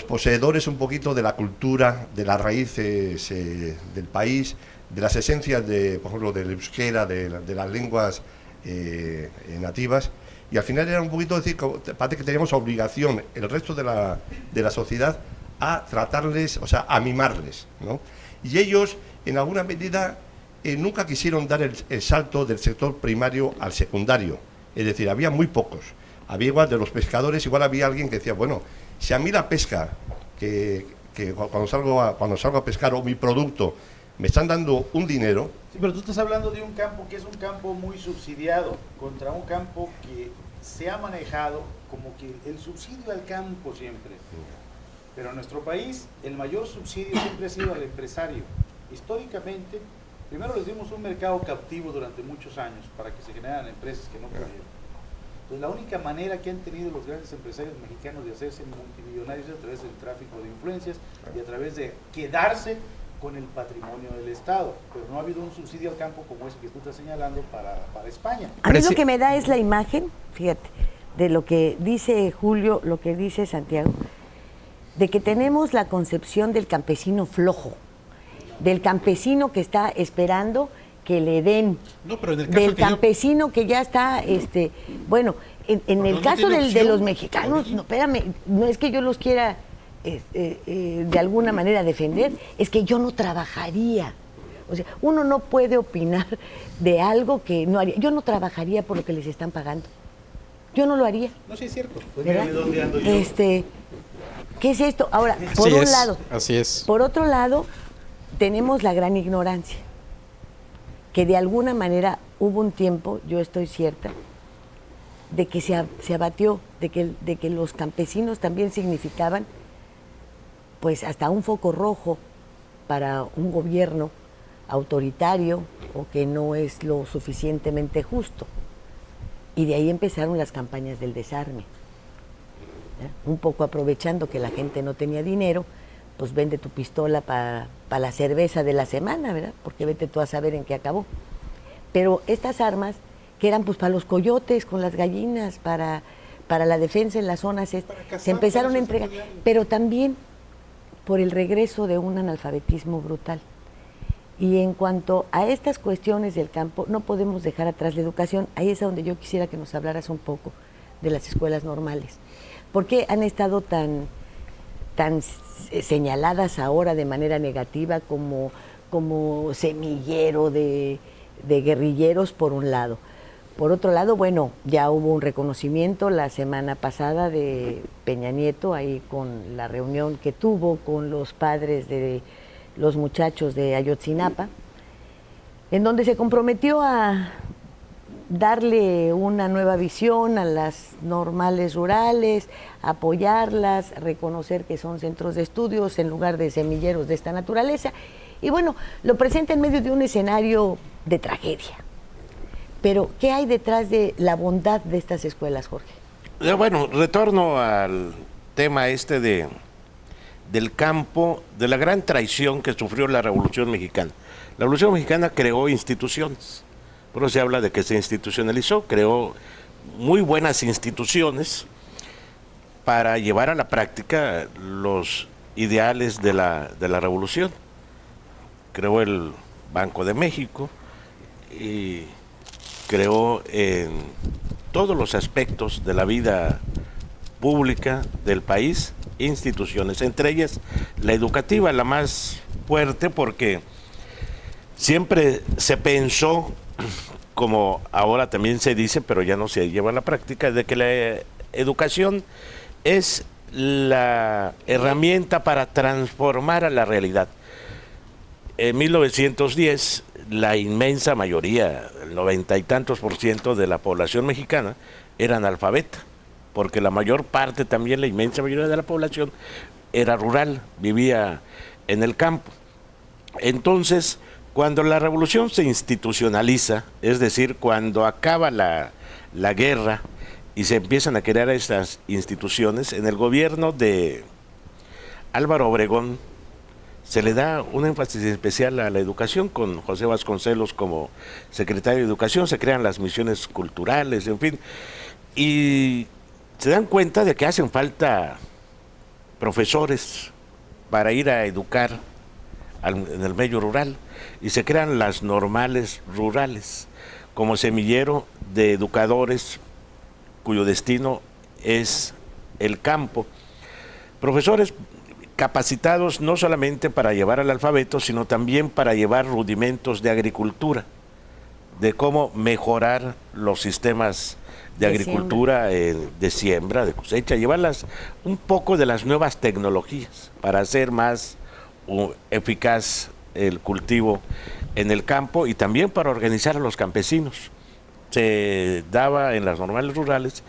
poseedores un poquito de la cultura, de las raíces del país, de las esencias, por ejemplo, del euskera, de las lenguas nativas, y al final era un poquito decir, parece que teníamos obligación, el resto de la sociedad, a tratarles, o sea, a mimarles, ¿no? Y ellos, en alguna medida, nunca quisieron dar el salto del sector primario al secundario, es decir, había muy pocos, había igual de los pescadores, igual había alguien que decía, bueno, si a mí la pesca, que cuando salgo a pescar o mi producto, me están dando un dinero. Sí, pero tú estás hablando de un campo que es un campo muy subsidiado contra un campo que se ha manejado como que el subsidio al campo siempre. Pero en nuestro país el mayor subsidio siempre ha sido al empresario. Históricamente, primero les dimos un mercado cautivo durante muchos años para que se generaran empresas que no pudieron. Entonces la única manera que han tenido los grandes empresarios mexicanos de hacerse multimillonarios es a través del tráfico de influencias y a través de quedarse con el patrimonio del Estado, pero no ha habido un subsidio al campo como ese que tú estás señalando para España. A mí lo que me da es la imagen, fíjate, de lo que dice Julio, lo que dice Santiago, de que tenemos la concepción del campesino flojo, del campesino que está esperando que le den, no, pero en el caso del campesino que ya está, bueno, en el caso de los mexicanos, no, espérame, no es que yo los quiera de alguna manera defender, es que yo no trabajaría. O sea, uno no puede opinar de algo que no haría. Yo no trabajaría por lo que les están pagando. Yo no lo haría. No, sí es cierto. Pues ¿verdad? ¿Dónde ando yo? ¿Qué es esto? Ahora, por un lado. Así es. Por otro lado, tenemos la gran ignorancia. Que de alguna manera hubo un tiempo, yo estoy cierta, de que se abatió, de que los campesinos también significaban pues hasta un foco rojo para un gobierno autoritario o que no es lo suficientemente justo. Y de ahí empezaron las campañas del desarme. Un poco aprovechando que la gente no tenía dinero, pues vende tu pistola para la cerveza de la semana, ¿verdad? Porque vete tú a saber en qué acabó. Pero estas armas, que eran pues para los coyotes, con las gallinas, para la defensa en las zonas, se empezaron a entregar, pero también por el regreso de un analfabetismo brutal. Y en cuanto a estas cuestiones del campo, no podemos dejar atrás la educación. Ahí es a donde yo quisiera que nos hablaras un poco de las escuelas normales. ¿Por qué han estado tan señaladas ahora de manera negativa como semillero de guerrilleros por un lado? Por otro lado, bueno, ya hubo un reconocimiento la semana pasada de Peña Nieto, ahí con la reunión que tuvo con los padres de los muchachos de Ayotzinapa, en donde se comprometió a darle una nueva visión a las normales rurales, apoyarlas, reconocer que son centros de estudios en lugar de semilleros de esta naturaleza. Y bueno, lo presenta en medio de un escenario de tragedia. Pero, ¿qué hay detrás de la bondad de estas escuelas, Jorge? Bueno, retorno al tema del campo, de la gran traición que sufrió la Revolución Mexicana. La Revolución Mexicana creó instituciones, por eso se habla de que se institucionalizó, creó muy buenas instituciones para llevar a la práctica los ideales de la revolución. Creó el Banco de México y creó en todos los aspectos de la vida pública del país instituciones, entre ellas la educativa, la más fuerte, porque siempre se pensó, como ahora también se dice, pero ya no se lleva a la práctica, de que la educación es la herramienta para transformar a la realidad. En 1910, la inmensa mayoría, el 90 y tantos % de la población mexicana era analfabeta, porque la mayor parte también, la inmensa mayoría de la población era rural, vivía en el campo. Entonces, cuando la revolución se institucionaliza, es decir, cuando acaba la guerra y se empiezan a crear estas instituciones, en el gobierno de Álvaro Obregón se le da un énfasis especial a la educación, con José Vasconcelos como secretario de Educación, se crean las misiones culturales, en fin, y se dan cuenta de que hacen falta profesores para ir a educar en el medio rural, y se crean las normales rurales como semillero de educadores cuyo destino es el campo. Profesores capacitados no solamente para llevar al alfabeto, sino también para llevar rudimentos de agricultura, de cómo mejorar los sistemas de agricultura, de siembra, de cosecha, llevarlas un poco de las nuevas tecnologías para hacer más eficaz el cultivo en el campo y también para organizar a los campesinos. Se daba en las normales rurales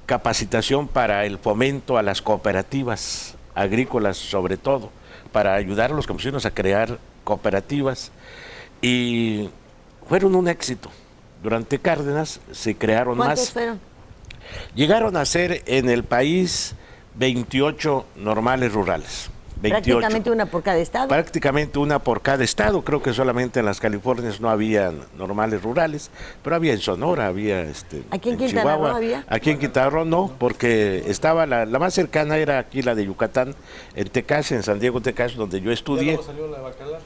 capacitación para el fomento a las cooperativas agrícolas, sobre todo, para ayudar a los campesinos a crear cooperativas, y fueron un éxito. Durante Cárdenas se crearon más. ¿Cuántos fueron? Llegaron a ser en el país 28 normales rurales. 28. Prácticamente una por cada estado. Prácticamente una por cada estado. Creo que solamente en las Californias no había normales rurales, pero había en Sonora, había ¿Aquí en en Quintana Chihuahua. Roo había? Aquí en Quintana Roo no, porque estaba la más cercana era aquí la de Yucatán, en Tecás, en San Diego, Tecás, donde yo estudié. Salió la Bacalar?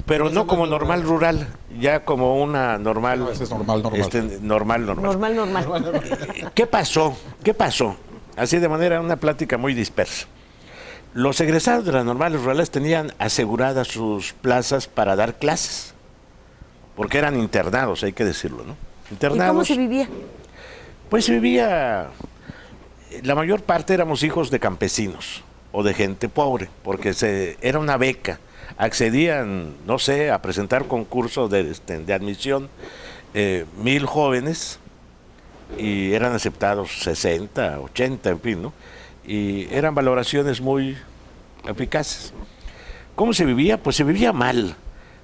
Pero no como normal rural, ya como una normal. No, ese es normal. Normal. ¿Qué pasó? Así de manera, una plática muy dispersa. Los egresados de las normales rurales tenían aseguradas sus plazas para dar clases, porque eran internados, hay que decirlo, ¿no? Internados. ¿Y cómo se vivía? Pues se vivía, la mayor parte éramos hijos de campesinos o de gente pobre, porque era una beca. Accedían, no sé, a presentar concursos de admisión 1,000 jóvenes y eran aceptados 60, 80, en fin, ¿no? Y eran valoraciones muy eficaces. ¿Cómo se vivía? Pues se vivía mal,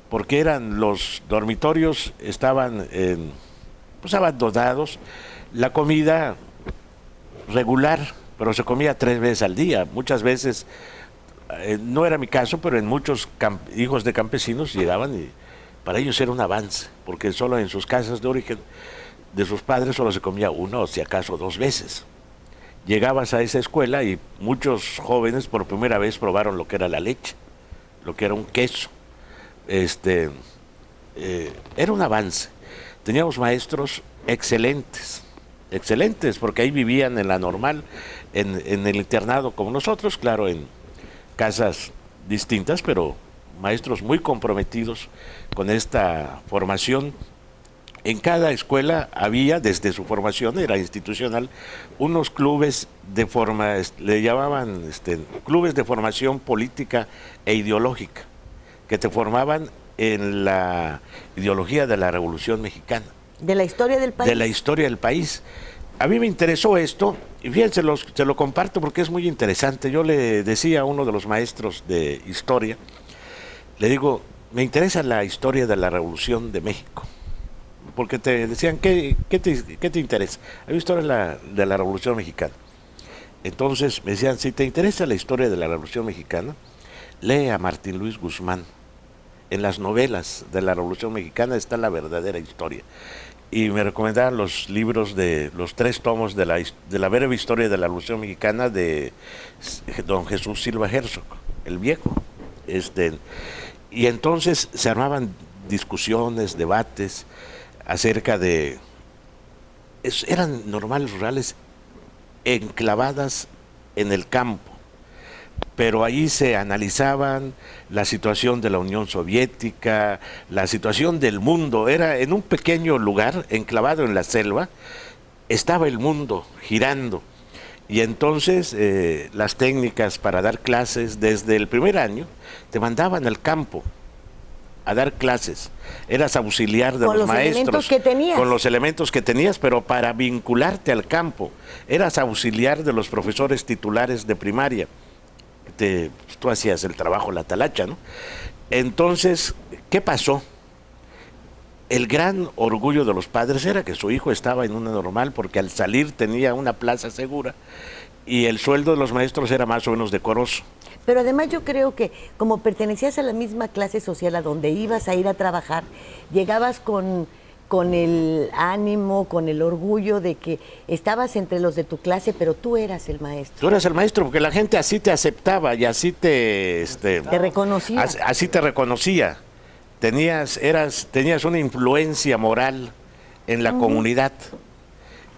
porque los dormitorios estaban pues abandonados, la comida regular, pero se comía 3 veces al día, muchas veces. No era mi caso, pero en muchos hijos de campesinos llegaban y para ellos era un avance, porque solo en sus casas de origen de sus padres solo se comía 1 o si acaso 2 veces. Llegabas a esa escuela y muchos jóvenes por primera vez probaron lo que era la leche, lo que era un queso. Era un avance. Teníamos maestros excelentes, porque ahí vivían en la normal, en el internado como nosotros, claro, en casas distintas, pero maestros muy comprometidos con esta formación en cada escuela había, desde su formación, era institucional, unos clubes de le llamaban clubes de formación política e ideológica, que te formaban en la ideología de la Revolución Mexicana. ¿De la historia del país? De la historia del país. A mí me interesó esto, y fíjense, se lo comparto porque es muy interesante. Yo le decía a uno de los maestros de historia, le digo, me interesa la historia de la Revolución de México. Porque te decían, ¿qué te interesa? Hay historia de la Revolución Mexicana. Entonces me decían, si te interesa la historia de la Revolución Mexicana, lee a Martín Luis Guzmán. En las novelas de la Revolución Mexicana está la verdadera historia. Y me recomendaban los libros de los 3 tomos de la breve historia de la Revolución Mexicana de don Jesús Silva Herzog, el viejo. Y entonces se armaban discusiones, debates acerca de... eran normales rurales enclavadas en el campo, pero ahí se analizaban la situación de la Unión Soviética, la situación del mundo. Era en un pequeño lugar, enclavado en la selva, estaba el mundo girando. Y entonces las técnicas para dar clases, desde el primer año, te mandaban al campo a dar clases. Eras auxiliar de los maestros, con los elementos que tenías, pero para vincularte al campo. Eras auxiliar de los profesores titulares de primaria. Tú hacías el trabajo, la talacha, ¿no? Entonces, ¿qué pasó? El gran orgullo de los padres era que su hijo estaba en una normal, porque al salir tenía una plaza segura y el sueldo de los maestros era más o menos decoroso. Pero además yo creo que como pertenecías a la misma clase social a donde ibas a ir a trabajar, llegabas con el ánimo, con el orgullo de que estabas entre los de tu clase, pero tú eras el maestro. Tú eras el maestro, porque la gente así te aceptaba y así te reconocía. Así te reconocía. Tenías una influencia moral en la comunidad.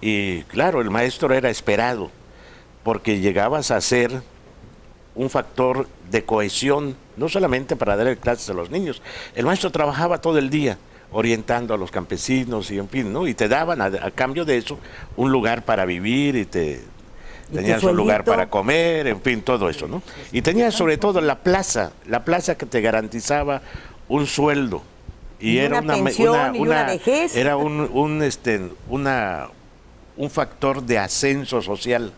Y claro, el maestro era esperado, porque llegabas a ser un factor de cohesión, no solamente para dar clases a los niños. El maestro trabajaba todo el día orientando a los campesinos y en fin, ¿no? Y te daban a cambio de eso un lugar para vivir y tenías un lugar para comer, en fin, todo eso, ¿no? Y tenías sobre todo la plaza que te garantizaba un sueldo y era una vejez. Era un factor de ascenso social.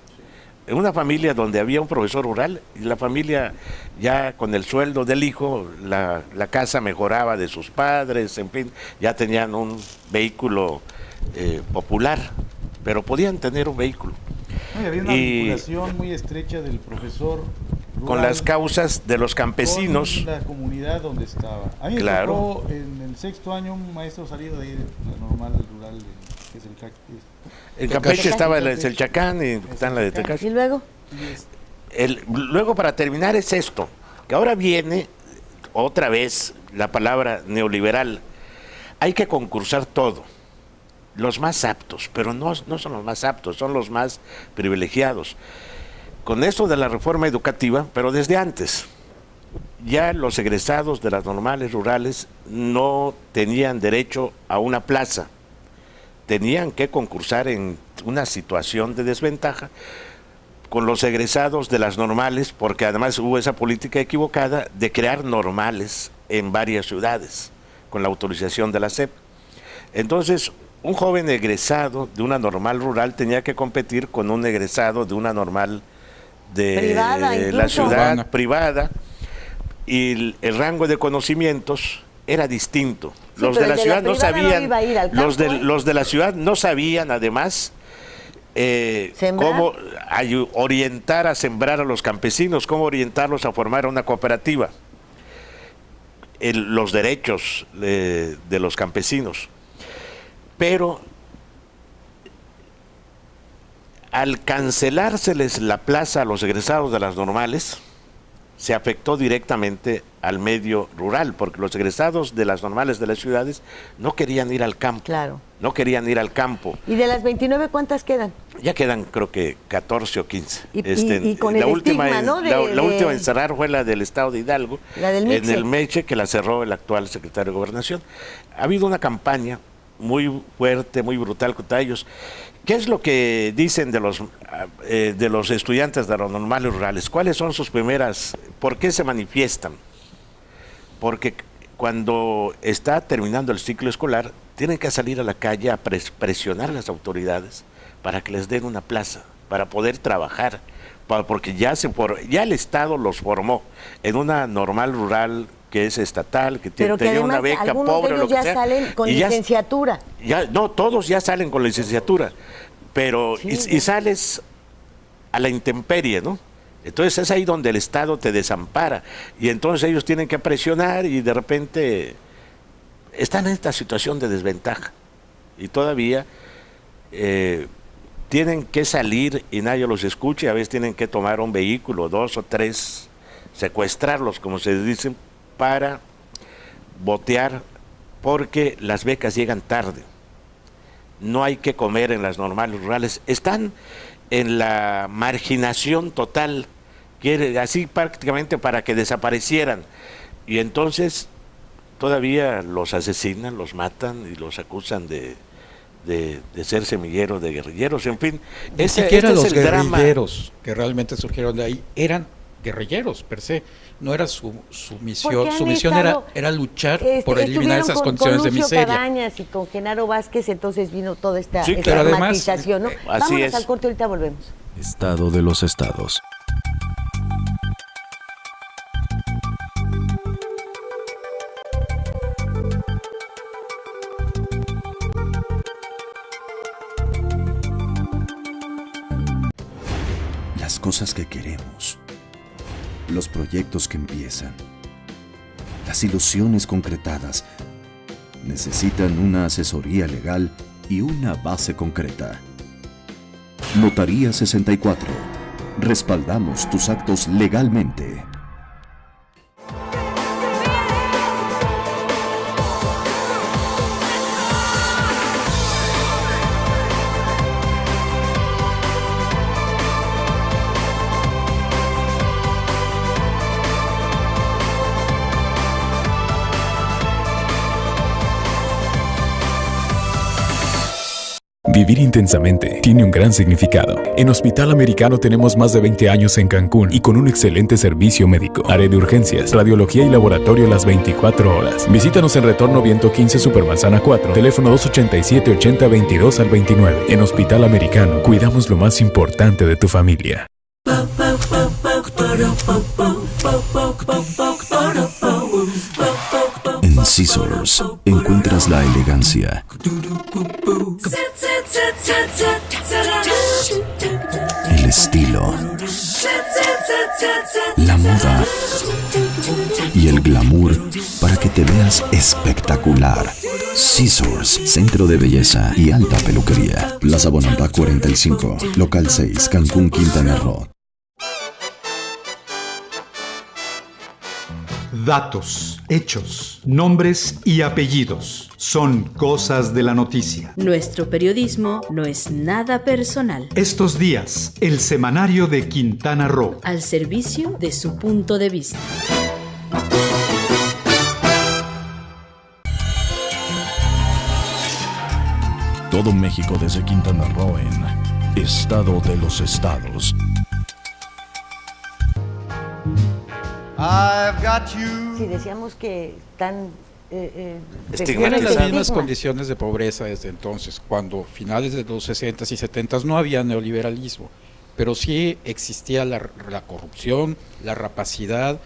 En una familia donde había un profesor rural y la familia ya con el sueldo del hijo, la casa mejoraba de sus padres, en fin, ya tenían un vehículo popular, pero podían tener un vehículo. Había una vinculación muy estrecha del profesor rural con las causas de los campesinos. Con la comunidad donde estaba. A mí me tocó en el 6º año un maestro salido de ahí, de la normal rural, que es el en Campeche estaba el Chacán y está en la de Tecash. ¿Y luego? Luego, para terminar, es esto, que ahora viene otra vez la palabra neoliberal. Hay que concursar todo, los más aptos, pero no son los más aptos, son los más privilegiados. Con esto de la reforma educativa, pero desde antes, ya los egresados de las normales rurales no tenían derecho a una plaza. Tenían que concursar en una situación de desventaja con los egresados de las normales, porque además hubo esa política equivocada de crear normales en varias ciudades, con la autorización de la SEP. Entonces, un joven egresado de una normal rural tenía que competir con un egresado de una normal de privada, la ciudad privada, y el rango de conocimientos era distinto. Sí, los de la ciudad no sabían, los de la ciudad no sabían además cómo orientar a sembrar a los campesinos, cómo orientarlos a formar una cooperativa, los derechos de los campesinos. Pero al cancelárseles la plaza a los egresados de las normales, se afectó directamente al medio rural, porque los egresados de las normales de las ciudades no querían ir al campo. Claro. No querían ir al campo. ¿Y de las 29 cuántas quedan? Ya quedan creo que 14 o 15. Y con el estigma, ¿no? La última en cerrar fue la del estado de Hidalgo, la del en el Meche, que la cerró el actual secretario de Gobernación. Ha habido una campaña muy fuerte, muy brutal contra ellos. ¿Qué es lo que dicen de los estudiantes de los normales rurales? ¿Cuáles son sus primeras? ¿Por qué se manifiestan? Porque cuando está terminando el ciclo escolar, tienen que salir a la calle a presionar a las autoridades para que les den una plaza, para poder trabajar, porque ya el Estado los formó en una normal rural que es estatal, que pero tenía además, una beca algunos pobre, de ellos lo que ya sea, salen con y licenciatura. no, todos ya salen con licenciatura, pero Sí, y sales a la intemperie, ¿no? Entonces es ahí donde el Estado te desampara y entonces ellos tienen que presionar y de repente están en esta situación de desventaja y todavía tienen que salir y nadie los escucha y a veces tienen que tomar un vehículo, 2 o 3, secuestrarlos, como se dicen, para botear porque las becas llegan tarde. No hay que comer en las normales rurales. Están en la marginación total, así prácticamente para que desaparecieran. Y entonces todavía los asesinan, los matan y los acusan de ser semilleros de guerrilleros. En fin, ni siquiera los guerrilleros que realmente surgieron de ahí eran guerrilleros per se. No era su misión. Su misión era luchar por eliminar esas condiciones de miseria. Con Cabañas y con Genaro Vázquez, entonces vino toda esta además, matización, ¿no? Vámonos al corte, ahorita volvemos. Estado de los estados. Las cosas que queremos, los proyectos que empiezan, las ilusiones concretadas, necesitan una asesoría legal y una base concreta. Notaría 64. Respaldamos tus actos legalmente. Vivir intensamente tiene un gran significado. En Hospital Americano tenemos más de 20 años en Cancún y con un excelente servicio médico. Área de urgencias, radiología y laboratorio las 24 horas. Visítanos en Retorno Viento 15 Supermanzana 4, teléfono 287-8022 al 29. En Hospital Americano, cuidamos lo más importante de tu familia. En Scissors encuentras la elegancia, el estilo, la moda y el glamour para que te veas espectacular. Scissors, centro de belleza y alta peluquería. Plaza Bonampak 45, local 6, Cancún, Quintana Roo. Datos, hechos, nombres y apellidos son cosas de la noticia. Nuestro periodismo no es nada personal. Estos días, el semanario de Quintana Roo. Al servicio de su punto de vista. Todo México desde Quintana Roo en Estado de los Estados. I've got you. Si decíamos que están tienen las mismas condiciones de pobreza desde entonces, cuando finales de los 60s y 70s no había neoliberalismo, pero sí existía la corrupción, la rapacidad,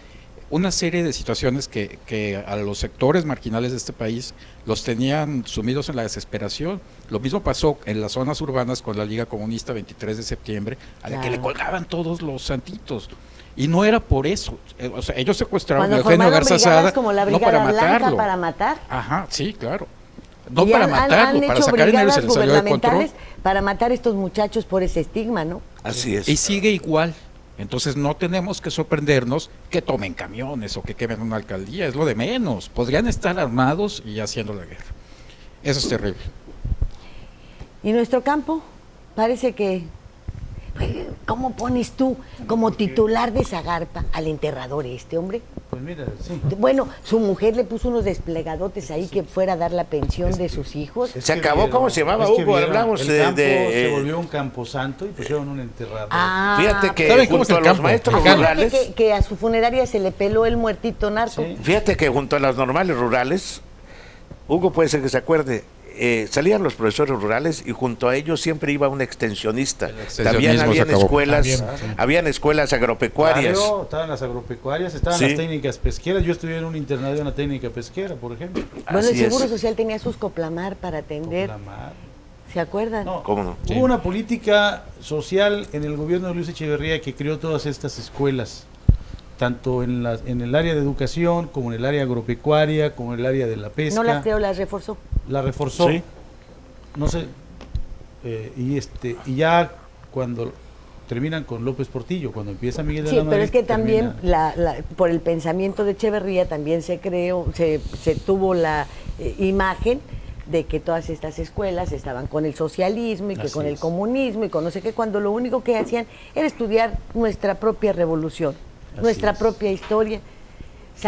una serie de situaciones que a los sectores marginales de este país los tenían sumidos en la desesperación. Lo mismo pasó en las zonas urbanas con la Liga Comunista 23 de septiembre, a la que le colgaban todos los santitos. Y no era por eso, o sea, ellos secuestraron a Eugenio Garza Sada no para matarlo. Para matar. Ajá, sí, claro. No para matarlo, para sacar dinero y se les salió de control. Para matar a estos muchachos por ese estigma, ¿no? Así es. Y sigue igual. Entonces no tenemos que sorprendernos que tomen camiones o que quemen una alcaldía, es lo de menos. Podrían estar armados y haciendo la guerra. Eso es terrible. Y nuestro campo parece que... ¿Cómo pones tú como titular de Zagarpa al enterrador hombre? Pues Pues mira, sí. Bueno, su mujer le puso unos desplegadotes ahí que fuera a dar la pensión de sus hijos. Se acabó, ¿cómo se llamaba, Hugo? Hablamos el campo se volvió un camposanto y pusieron un enterrador. Fíjate que junto a los maestros rurales... Que a su funeraria se le peló el muertito narco. Sí. Fíjate que junto a las normales rurales, Hugo puede ser que se acuerde, salían los profesores rurales y junto a ellos siempre iba un extensionista. También habían escuelas agropecuarias. Claro, estaban las agropecuarias, estaban las técnicas pesqueras. Yo estuve en un internado de una técnica pesquera, por ejemplo. Bueno, el Seguro Social tenía sus Coplamar para atender. ¿Se acuerdan? No, ¿cómo no? Hubo una política social en el gobierno de Luis Echeverría que creó todas estas escuelas, tanto en el área de educación, como en el área agropecuaria, como en el área de la pesca. ¿No las creó, las reforzó? La reforzó. Sí. No sé. Y ya cuando terminan con López Portillo, cuando empieza Miguel de la Madrid. Sí, pero es que también por el pensamiento de Echeverría también se creó, se tuvo la imagen de que todas estas escuelas estaban con el socialismo y que con el comunismo y con no sé qué, cuando lo único que hacían era estudiar nuestra propia revolución, nuestra propia historia.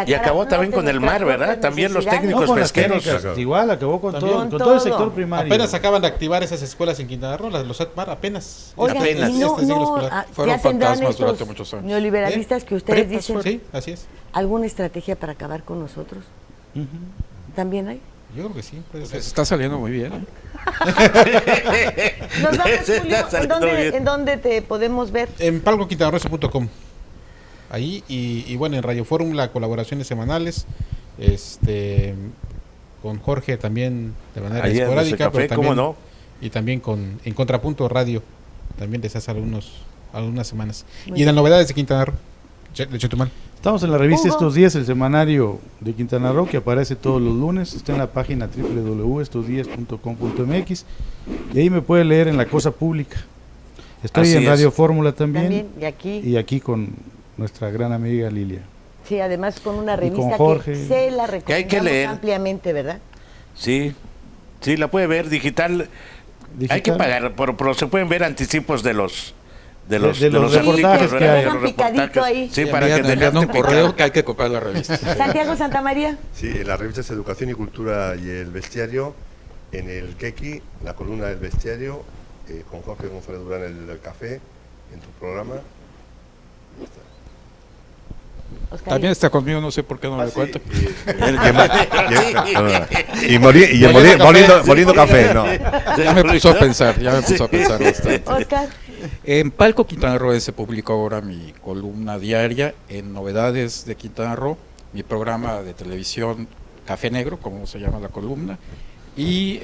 Y acabó también con el mar, ¿verdad? También los técnicos pesqueros. Igual, acabó con todo el sector primario. Apenas acaban de activar esas escuelas en Quintana Roo, los ETMAR, apenas. Oigan, apenas. Fueron fantasmas durante muchos años. Neoliberalistas que ustedes dicen. Sí, así es. ¿Alguna estrategia para acabar con nosotros? ¿También hay? Yo creo que sí. Puede ser. Está saliendo muy bien. Nos vamos, Julio. ¿En dónde te podemos ver? En palcoquintanarroense.com. Ahí y bueno, en Radio Fórmula, colaboraciones semanales, con Jorge también de manera esporádica, pero también, ¿cómo no? Y también en Contrapunto Radio, también desde hace algunas semanas. Y en las novedades de Quintana Roo, de Chetumal. Estamos en la revista Estos Días, el semanario de Quintana Roo, que aparece todos los lunes. Está en la página www.estosdias.com.mx y ahí me puede leer en La Cosa Pública. Estoy en Radio Fórmula también y aquí con nuestra gran amiga Lilia. Sí, además con una revista Jorge, que se la recomendamos hay que leer ampliamente, ¿verdad? Sí, la puede ver digital. Hay que pagar, pero se pueden ver anticipos de los reportajes que hay. Ahí. Sí, para que tengan un correo que hay que copiar la revista. Santiago Santamaría. Sí, en las revistas Educación y Cultura y El Bestiario, en el Keki, la columna del Bestiario, con Jorge González Durán, el del café, en tu programa. También está conmigo, no sé por qué no me cuenta. Y moliendo café, no. Ya me puso a pensar bastante. Oscar. En Palco Quintana Roo se publicó ahora mi columna diaria en Novedades de Quintana Roo, mi programa de televisión Café Negro, como se llama la columna, y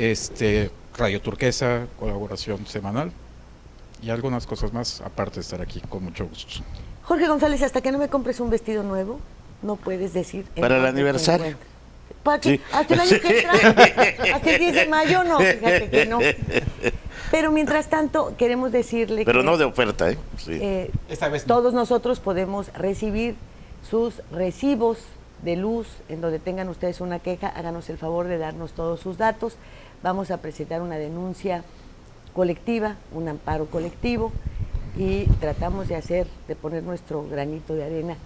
Radio Turquesa, colaboración semanal, y algunas cosas más, aparte de estar aquí, con mucho gusto. Jorge González, hasta que no me compres un vestido nuevo, no puedes decir... Para el aniversario. Sí. Hasta el año que entra, hasta el 10 de mayo, no, fíjate que no. Pero mientras tanto, queremos decirle Pero que... no de oferta, ¿eh? Sí. Esta vez no. Todos nosotros podemos recibir sus recibos de luz, en donde tengan ustedes una queja, háganos el favor de darnos todos sus datos. Vamos a presentar una denuncia colectiva, un amparo colectivo, y tratamos de poner nuestro granito de arena,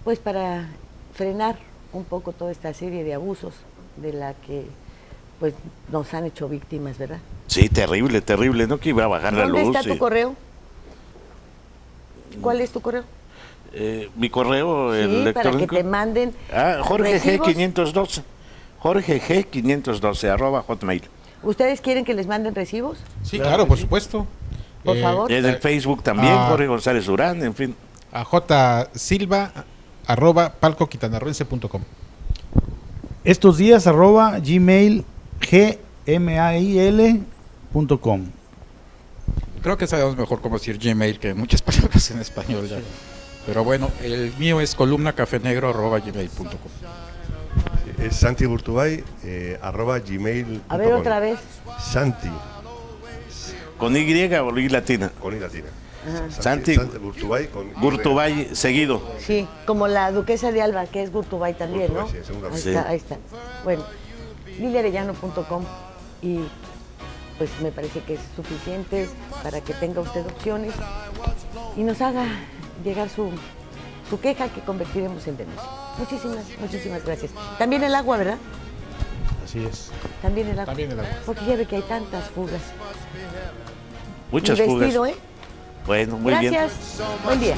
pues para frenar un poco toda esta serie de abusos de la que pues nos han hecho víctimas, ¿verdad? Sí, terrible, ¿no? Que iba a bajar la luz. ¿Dónde está tu correo? ¿Cuál es tu correo? Mi correo electrónico. Para que te manden Jorge G512. Jorge G512 @hotmail. ¿Ustedes quieren que les manden recibos? Sí, claro, por supuesto. Por favor. En el Facebook también, Jorge González Durán, en fin. A jsilva @palcoquintanarroense.com. Estos días @gmail.com. Creo que sabemos mejor cómo decir Gmail que muchas palabras en español ya. Pero bueno, el mío es columnacafenegro@gmail.com. Es Santi Burtubay @gmail.com. A ver otra vez. Santi. ¿Con Y o Y latina? Con Y latina. Santi Burtubay con Burtubay seguido. Sí, como la duquesa de Alba, que es Burtubay también, ¿no? Sí, ahí está. Bueno, liliarellano.com, y pues me parece que es suficiente para que tenga usted opciones y nos haga llegar su queja, que convertiremos en denuncia. Muchísimas gracias. También el agua, ¿verdad? Así es. También el agua. También el agua. Porque ya ve que hay tantas fugas. Muchas Mi fugas. vestido, ¿eh? Bueno, muy bien. Gracias. Buen día.